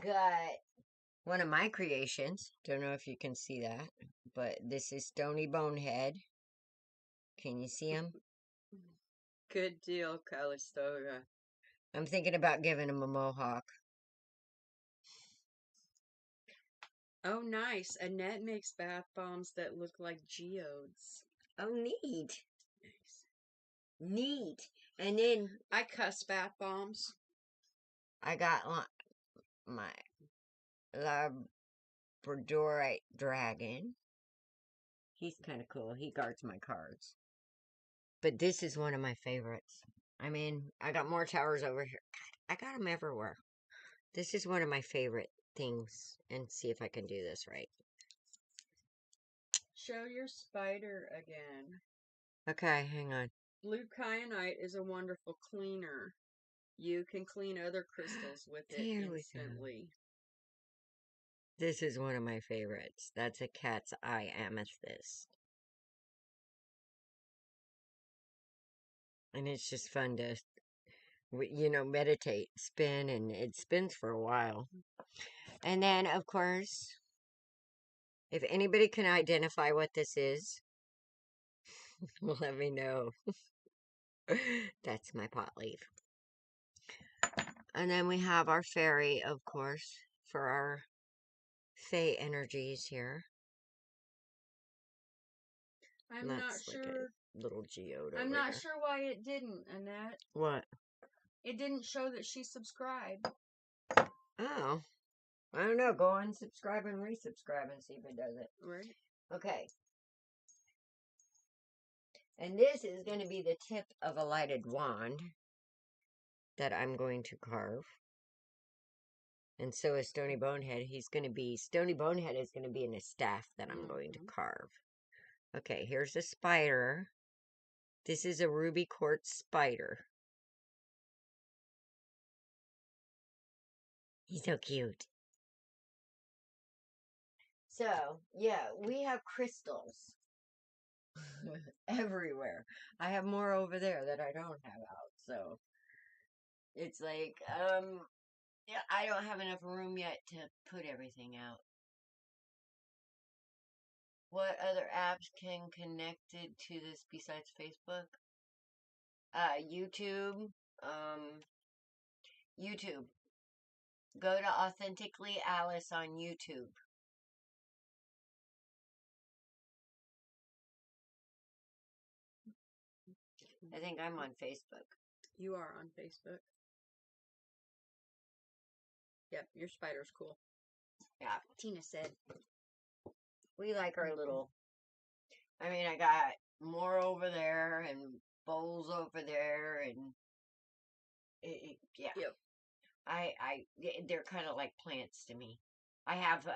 S2: Got one of my creations. Don't know if you can see that, but this is Stony Bonehead. Can you see him?
S1: Good deal, Calistoga.
S2: I'm thinking about giving him a mohawk.
S1: Oh, nice. Annette makes bath bombs that look like geodes.
S2: Oh, neat.
S1: Nice.
S2: Neat. And then...
S1: I cuss bath bombs.
S2: I got my Labradorite dragon. He's kind of cool. He guards my cards. But this is one of my favorites. I mean, I got more towers over here. God, I got them everywhere. This is one of my favorite things. And see if I can do this right.
S1: Show your spider again.
S2: Okay, hang on.
S1: Blue kyanite is a wonderful cleaner. You can clean other crystals with it
S2: There we go.
S1: instantly.
S2: This is one of my favorites. That's a cat's eye amethyst. And it's just fun to, meditate, spin, and it spins for a while. And then, of course, if anybody can identify what this is, let me know. That's my pot leaf. And then we have our fairy, of course, for our fae energies here.
S1: I'm not sure.
S2: Like a little geode
S1: I'm
S2: over
S1: not
S2: here.
S1: sure why it didn't, Annette.
S2: What?
S1: It didn't show that she subscribed.
S2: Oh. I don't know. Go unsubscribe and resubscribe and see if it does it.
S1: Right.
S2: Okay. And this is going to be the tip of a lighted wand that I'm going to carve. And so is Stony Bonehead. Stony Bonehead is going to be in a staff that I'm going to carve. Okay, here's a spider. This is a ruby quartz spider. He's so cute. So, yeah, we have crystals everywhere. I have more over there that I don't have out, so it's like, yeah, I don't have enough room yet to put everything out. What other apps can connected to this besides Facebook? YouTube. YouTube. Go to AuthenticallyAlice on YouTube. I think I'm on Facebook.
S1: You are on Facebook. Yep, your spider's cool.
S2: Yeah.
S1: Tina said.
S2: We like our little... I mean, I got more over there and bowls over there and... yeah. Yep. They're kind of like plants to me. I have,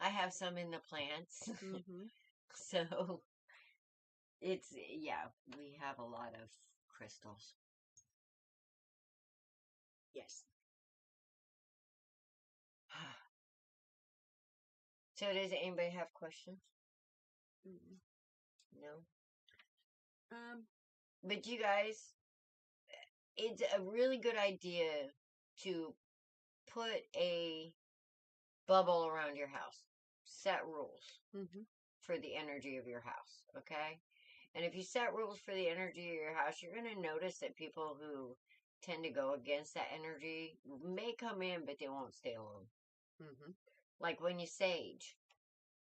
S2: I have some in the plants.
S1: Mm-hmm.
S2: So... yeah, we have a lot of crystals. Yes. So does anybody have questions? No? But you guys, it's a really good idea to put a bubble around your house. Set rules for the energy of your house, okay? And if you set rules for the energy of your house, you're going to notice that people who tend to go against that energy may come in, but they won't stay long. Like when you sage,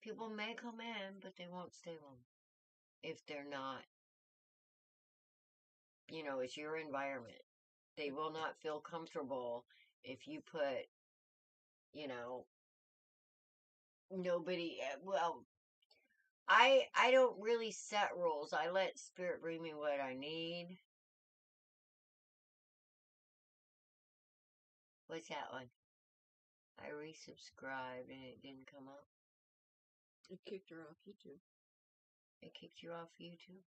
S2: people may come in, but they won't stay long. If they're not, it's your environment. They will not feel comfortable if you put, nobody, well, I don't really set rules. I let Spirit bring me what I need. What's that one? I resubscribed and it didn't come up.
S1: It kicked her off YouTube.
S2: It kicked you off YouTube?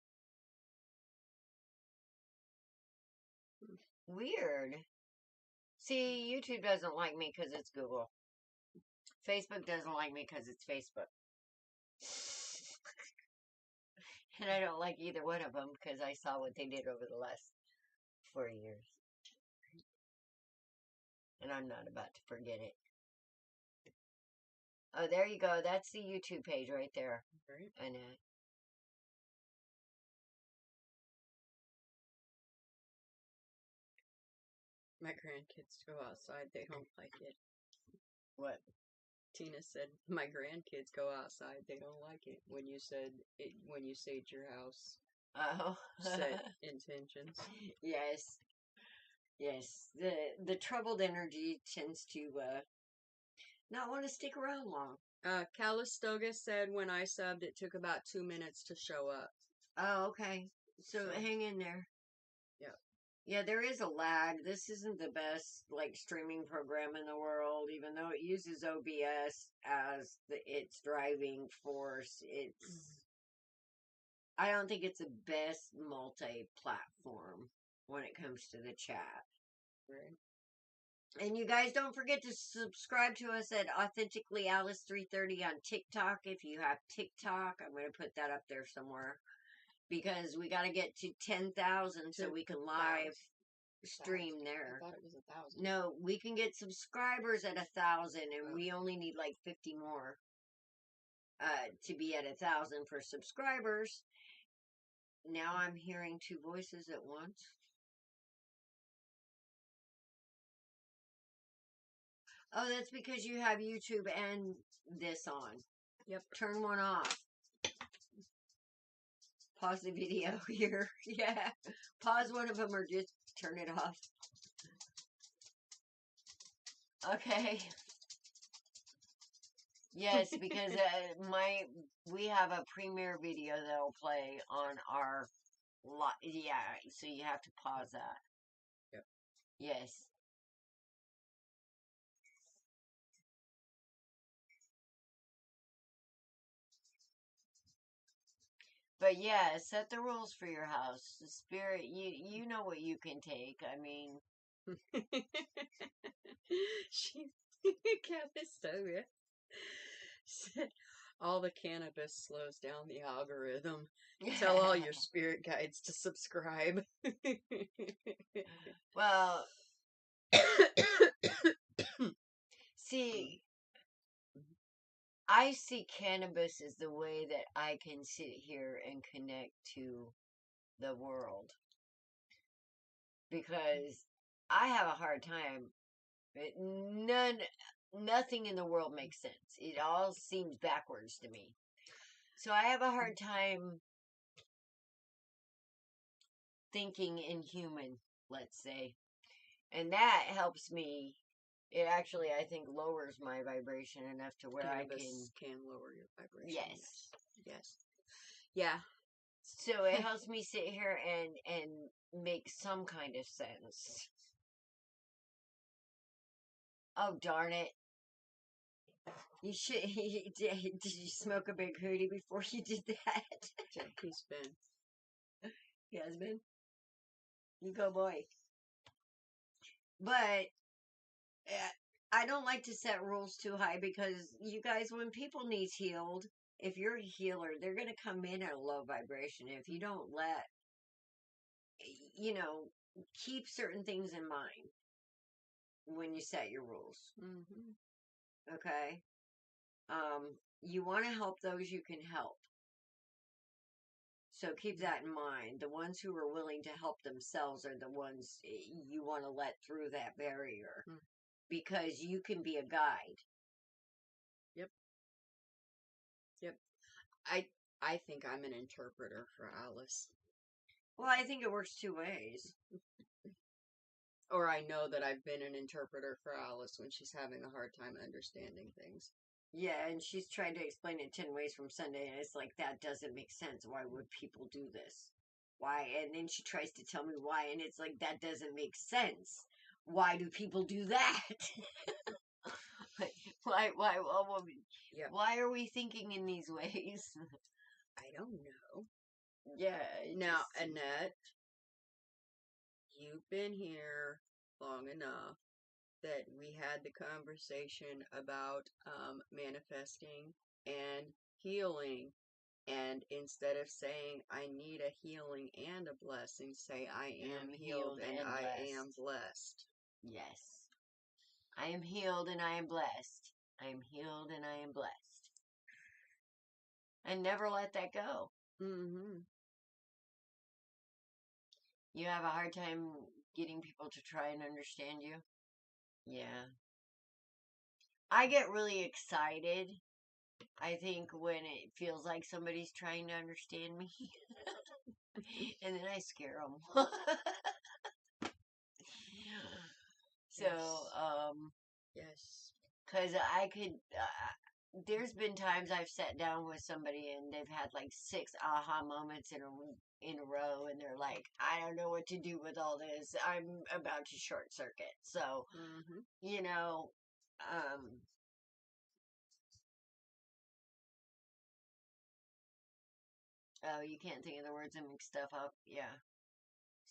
S2: Weird. See, YouTube doesn't like me because it's Google. Facebook doesn't like me because it's Facebook. And I don't like either one of them because I saw what they did over the last 4 years. And I'm not about to forget it. Oh, there you go. That's the YouTube page right there.
S1: Right.
S2: Annette.
S1: My grandkids go outside. They don't like it.
S2: What?
S1: Tina said, my grandkids go outside. They don't like it. When you said it, when you sage your house.
S2: Oh.
S1: Set intentions.
S2: Yes. Yes. The troubled energy tends to not want to stick around long.
S1: Calistoga said when I subbed, it took about 2 minutes to show up.
S2: Oh, okay. So
S1: So.
S2: hang in there.
S1: Yep.
S2: Yeah, there is a lag. This isn't the best like streaming program in the world, even though it uses OBS as its driving force. I don't think it's the best multi-platform when it comes to the chat.
S1: Right.
S2: And you guys don't forget to subscribe to us at AuthenticallyAlice330 on TikTok. If you have TikTok, I'm going to put that up there somewhere. Because we got to get to 10,000 so we can live stream there.
S1: I thought it was 1,000.
S2: No, we can get subscribers at 1,000 and we only need like 50 more to be at 1,000 for subscribers. Now I'm hearing two voices at once. Oh, that's because you have YouTube and this on.
S1: Yep.
S2: Turn one off. Pause the video here. Yeah. Pause one of them or just turn it off. Okay. Yes, because we have a premiere video that'll play on our yeah, so you have to pause that.
S1: Yep.
S2: Yes. But yeah, set the rules for your house. The spirit, you know what you can take. I mean,
S1: She Calistoga said all the cannabis slows down the algorithm. Tell all your spirit guides to subscribe.
S2: Well, see, I see cannabis as the way that I can sit here and connect to the world. Because I have a hard time. Nothing in the world makes sense. It all seems backwards to me. So I have a hard time thinking in human, let's say. And that helps me. It actually, I think, lowers my vibration enough to where
S1: Cannabis can lower your vibration.
S2: Yes.
S1: Yes. Yeah.
S2: So it helps me sit here and make some kind of sense. Oh, darn it. You should. Did you smoke a big hootie before you did that?
S1: He's been.
S2: He has been. You go, boy. But I don't like to set rules too high because you guys, when people need healed, if you're a healer, they're going to come in at a low vibration. If you don't keep certain things in mind when you set your rules.
S1: Mm-hmm.
S2: Okay? You want to help those you can help. So keep that in mind. The ones who are willing to help themselves are the ones you want to let through that barrier. Because you can be a guide.
S1: Yep. I think I'm an interpreter for Alice.
S2: Well, I think it works two ways.
S1: Or I know that I've been an interpreter for Alice when she's having a hard time understanding things.
S2: Yeah, and she's trying to explain it 10 ways from Sunday, and it's like, that doesn't make sense. Why would people do this? Why? And then she tries to tell me why, and it's like, that doesn't make sense. Why do people do that? Why are we thinking in these ways?
S1: I don't know.
S2: Yeah.
S1: Now, Annette, you've been here long enough that we had the conversation about manifesting and healing. And instead of saying, I need a healing and a blessing, say, I am healed and I am blessed.
S2: Yes. I am healed and I am blessed. I am healed and I am blessed. And never let that go.
S1: Mm-hmm.
S2: You have a hard time getting people to try and understand you? Yeah. I get really excited, I think, when it feels like somebody's trying to understand me. And then I scare them. So,
S1: yes.
S2: Because I could, there's been times I've sat down with somebody and they've had like 6 aha moments in a row, and they're like, I don't know what to do with all this. I'm about to short circuit. So, you know, oh, you can't think of the words and mix stuff up. Yeah.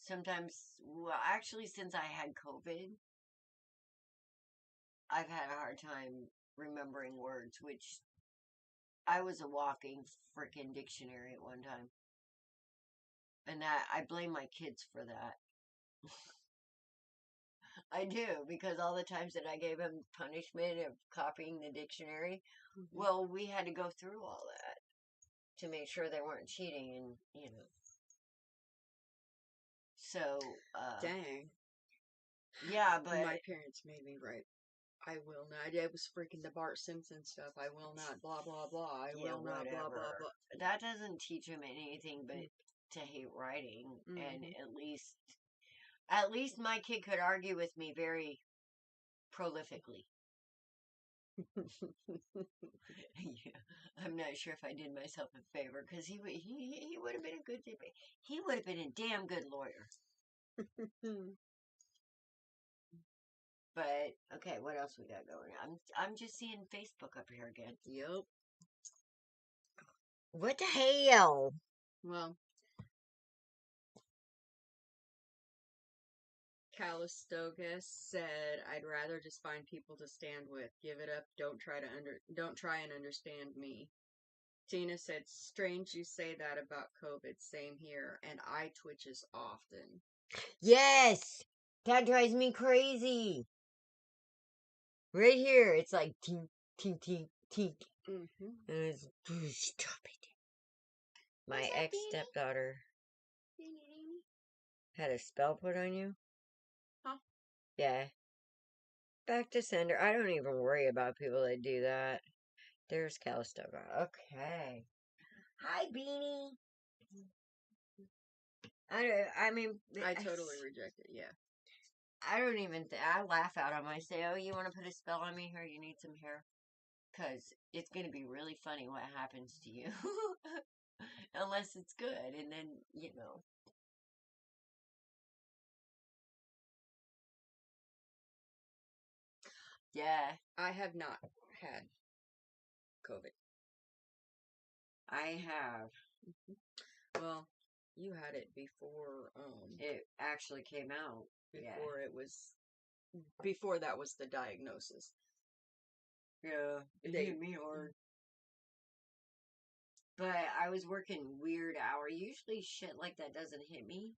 S2: Sometimes, well, actually, since I had COVID, I've had a hard time remembering words, which I was a walking freaking dictionary at one time. And that I blame my kids for that. I do, because all the times that I gave them punishment of copying the dictionary, well, we had to go through all that to make sure they weren't cheating, and so
S1: Dang.
S2: yeah, but
S1: My parents made me write, I will not. It was freaking the Bart Simpson stuff. I will not, blah, blah, blah. I will not, blah, blah,
S2: whatever.
S1: blah.
S2: That doesn't teach them anything but to hate writing, and at least my kid could argue with me very prolifically. Yeah, I'm not sure if I did myself a favor, because he would have been a good debate. He would have been a damn good lawyer. But okay, what else we got going on? I'm just seeing Facebook up here again.
S1: Yep.
S2: What the hell?
S1: Well, Calistogus said, "I'd rather just find people to stand with. Give it up. Don't try and understand me." Tina said, "Strange you say that about COVID. Same here, and I twitches often."
S2: Yes, that drives me crazy. Right here, it's like tink, tink, tink, tink. And it's, stop it. My ex-stepdaughter had a spell put on you.
S1: Huh?
S2: Yeah. Back to sender. I don't even worry about people that do that. There's Calistoga. Okay. Hi, Beanie. I mean...
S1: I totally reject it, yeah.
S2: I don't even... I laugh out on my say, oh, you want to put a spell on me here? You need some hair? Because it's going to be really funny what happens to you. Unless it's good, and then, Yeah.
S1: I have not had COVID.
S2: I have.
S1: Well, you had it before,
S2: It actually came out.
S1: Before that was the diagnosis.
S2: Yeah, it hit me hard. But I was working weird hours. Usually shit like that doesn't hit me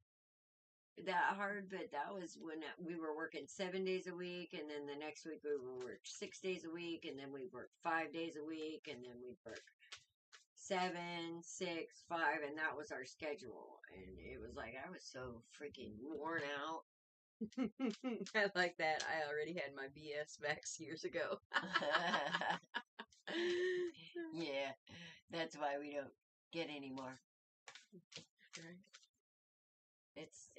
S2: that hard, but that was when we were working 7 days a week, and then the next week we would work 6 days a week, and then we'd work 5 days a week, and then we'd work 7, 6, 5, and that was our schedule. And it was like I was so freaking worn out.
S1: I like that. I already had my BS vax years ago.
S2: Yeah, that's why we don't get any more.
S1: Right.
S2: It's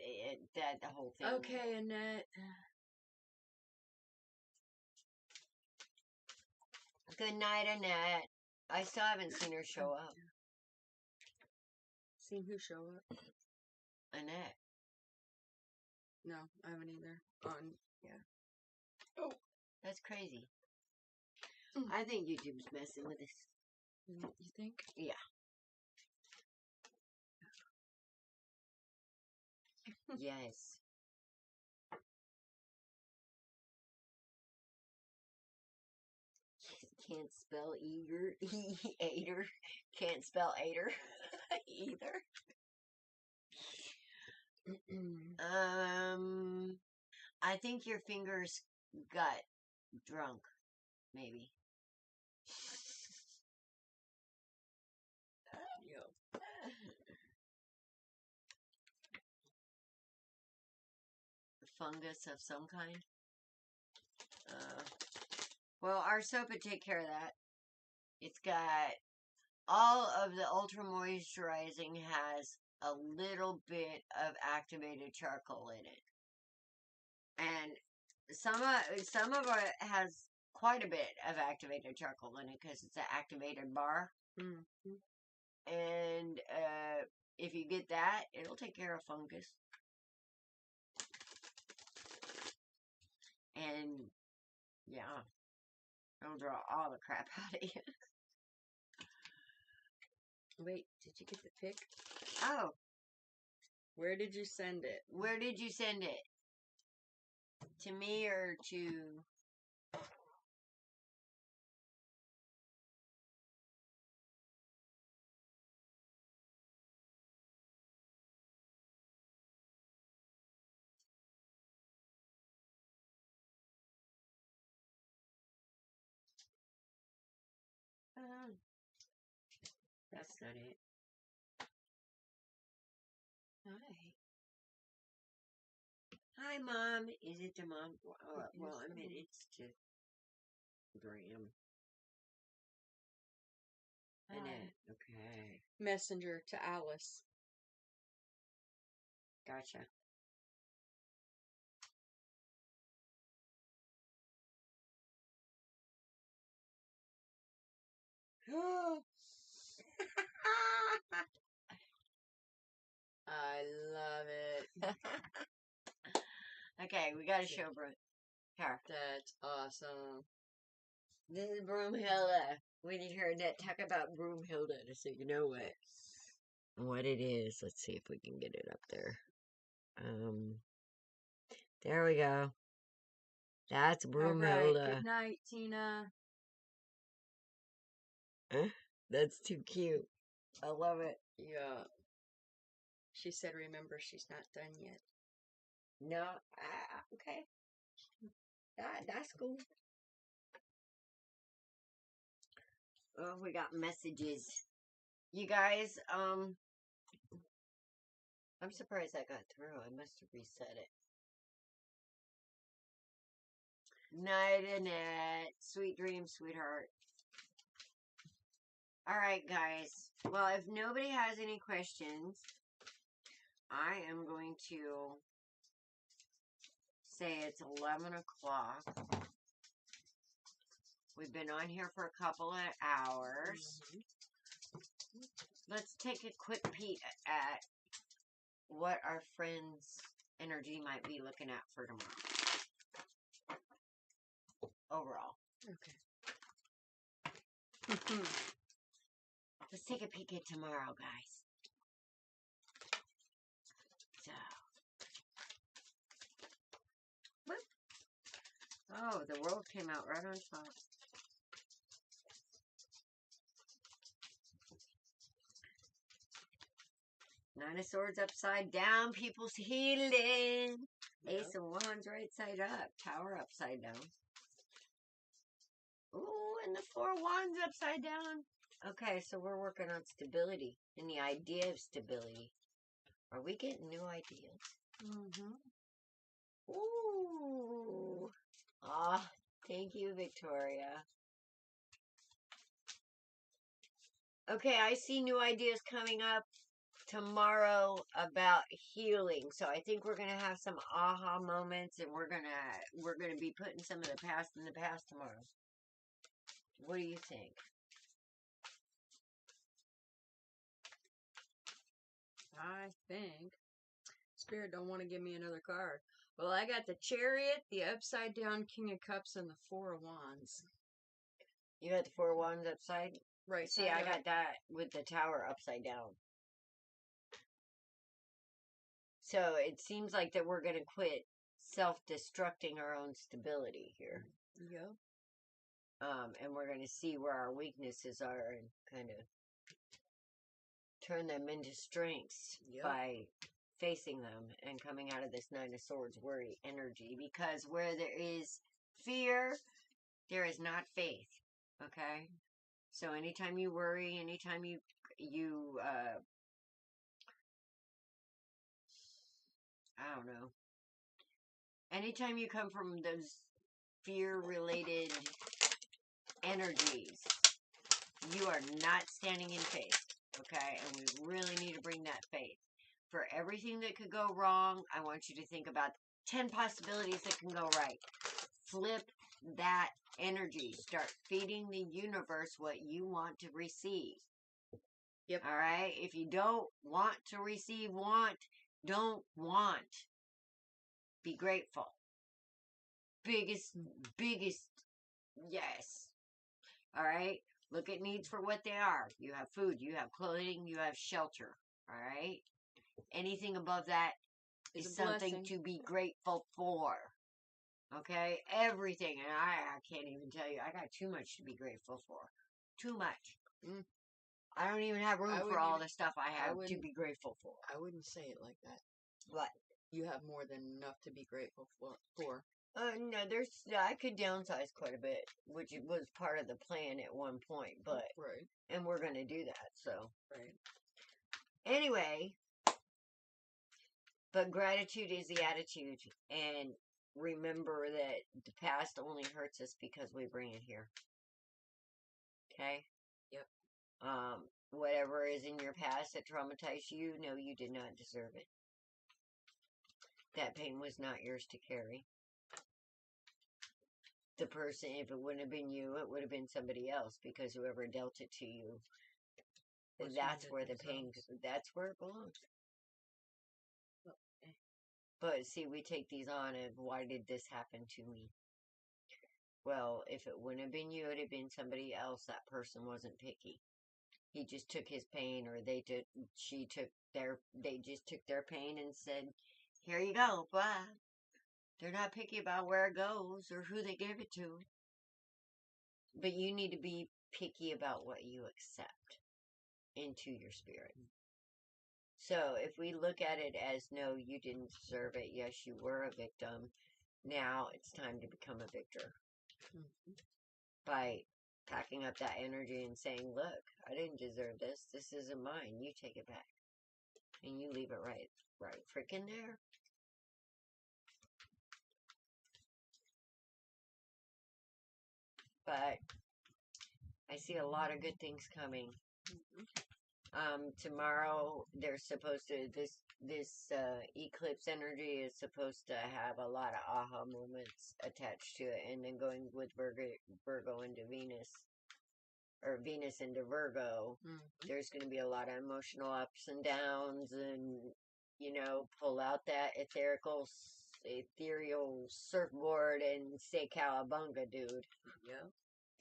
S2: that the whole thing.
S1: Okay, Annette.
S2: Good night, Annette. I still haven't seen her show up.
S1: Seen who show up?
S2: Annette.
S1: No, I haven't either. Yeah.
S2: Oh, that's crazy. I think YouTube's messing with us.
S1: You think?
S2: Yeah. Yes. Can't spell eager. Aider. Can't spell aider. Either. I think your fingers got drunk. Maybe. Fungus of some kind. Well, our soap would take care of that. It's got all of the ultra moisturizing has a little bit of activated charcoal in it, and some of it has quite a bit of activated charcoal in it because it's an activated bar.
S1: Mm-hmm.
S2: And if you get that, it'll take care of fungus. And yeah, it'll draw all the crap out of you.
S1: Wait, did you get the pic?
S2: Oh.
S1: Where did you send it?
S2: Where did you send it? To me or to... that's not it. Hi, Mom. Is it to Mom? Well, I mean, it's to Graham. Annette. Okay.
S1: Messenger to Alice.
S2: Gotcha.
S1: I love it.
S2: Okay, we got to show her.
S1: That's awesome.
S2: This is Broomhilda. When you heard that talk about Broomhilda, so you know what it is. Let's see if we can get it up there. There we go. That's Broomhilda.
S1: Right. Good night, Tina.
S2: That's too cute. I love it.
S1: Yeah. She said, remember, she's not done yet.
S2: No, okay. That's cool. Oh, we got messages. You guys, I'm surprised that got through. I must have reset it. Night, Annette. Sweet dreams, sweetheart. Alright, guys. Well, if nobody has any questions, I am going to say it's 11 o'clock. We've been on here for a couple of hours. Let's take a quick peek at what our friends' energy might be looking at for tomorrow. Overall.
S1: Okay.
S2: Let's take a peek at tomorrow, guys. So. Whoop. Oh, the world came out right on top. Nine of Swords upside down. People's healing. Yep. Ace of Wands right side up. Tower upside down. Ooh, and the Four of Wands upside down. Okay, so we're working on stability and the idea of stability. Are we getting new ideas? Mm-hmm. Ooh. Ah, thank you, Victoria. Okay, I see new ideas coming up tomorrow about healing. So I think we're gonna have some aha moments, and we're gonna be putting some of the past in the past tomorrow. What do you think?
S1: I think Spirit don't want to give me another card. Well, I got the Chariot, the upside down King of Cups, and the Four of Wands.
S2: You got the Four of Wands upside?
S1: Right.
S2: See, I got that with the Tower upside down. So it seems like that we're going to quit self-destructing our own stability here.
S1: Yep.
S2: And we're going to see where our weaknesses are and kind of turn them into strengths by facing them and coming out of this Nine of Swords worry energy. Because where there is fear, there is not faith. Okay? So anytime you worry, anytime you I don't know. Anytime you come from those fear-related energies, you are not standing in faith, okay? And we really need to bring that faith. For everything that could go wrong, I want you to think about 10 possibilities that can go right. Flip that energy. Start feeding the universe what you want to receive.
S1: Yep.
S2: All right? If you don't want to receive, don't want. Be grateful. Biggest, yes. All right? Look at needs for what they are. You have food, you have clothing, you have shelter. All right? Anything above that is something to be grateful for. Okay? Everything. And I can't even tell you. I got too much to be grateful for. Too much. I don't even have room for all the stuff I have to be grateful for.
S1: I wouldn't say it like that.
S2: What?
S1: You have more than enough to be grateful for.
S2: No, I could downsize quite a bit, which was part of the plan at one point, but,
S1: right.
S2: And we're going to do that, so.
S1: Right.
S2: Anyway, but gratitude is the attitude, and remember that the past only hurts us because we bring it here. Okay?
S1: Yep.
S2: Whatever is in your past that traumatized you, no, you did not deserve it. That pain was not yours to carry. The person, if it wouldn't have been you, it would have been somebody else, because whoever dealt it to you, that's where the pain, that's where it belongs. But see, we take these on of, why did this happen to me? Well, if it wouldn't have been you, it would have been somebody else. That person wasn't picky. He just took his pain, or they just took their pain and said, here you go, bye. They're not picky about where it goes or who they give it to. But you need to be picky about what you accept into your spirit. So if we look at it as, no, you didn't deserve it. Yes, you were a victim. Now it's time to become a victor. By packing up that energy and saying, look, I didn't deserve this. This isn't mine. You take it back. And you leave it right freaking there. But I see a lot of good things coming. Tomorrow there's supposed to, this eclipse energy is supposed to have a lot of aha moments attached to it, and then going with Virgo into Venus, or Venus into Virgo, there's going to be a lot of emotional ups and downs, and, pull out that ethereal surfboard and say cowabunga, dude.
S1: Yeah.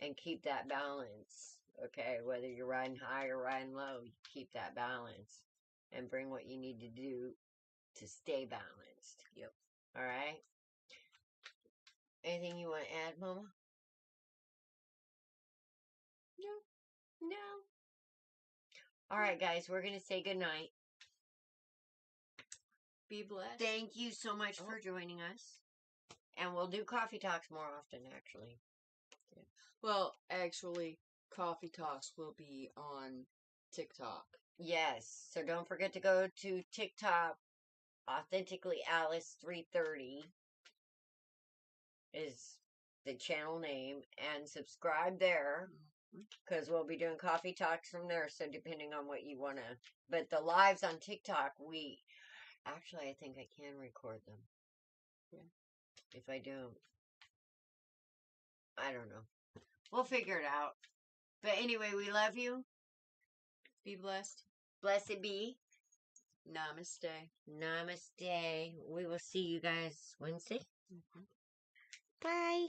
S2: And keep that balance. Okay, whether you're riding high or riding low, you keep that balance and bring what you need to do to stay balanced.
S1: Yep.
S2: All right? Anything you want to add, Mama? No. All right, guys, we're going to say goodnight.
S1: Be blessed.
S2: Thank you so much for joining us. And we'll do coffee talks more often, actually.
S1: Yeah. Well, actually, coffee talks will be on TikTok.
S2: Yes, so don't forget to go to TikTok. AuthenticallyAlice 330 is the channel name, and subscribe there, because we'll be doing coffee talks from there. So depending on what you want to, but the lives on TikTok, I think I can record them.
S1: Yeah.
S2: If I don't, I don't know. We'll figure it out. But anyway, we love you.
S1: Be blessed.
S2: Blessed be.
S1: Namaste.
S2: Namaste. We will see you guys Wednesday. Bye.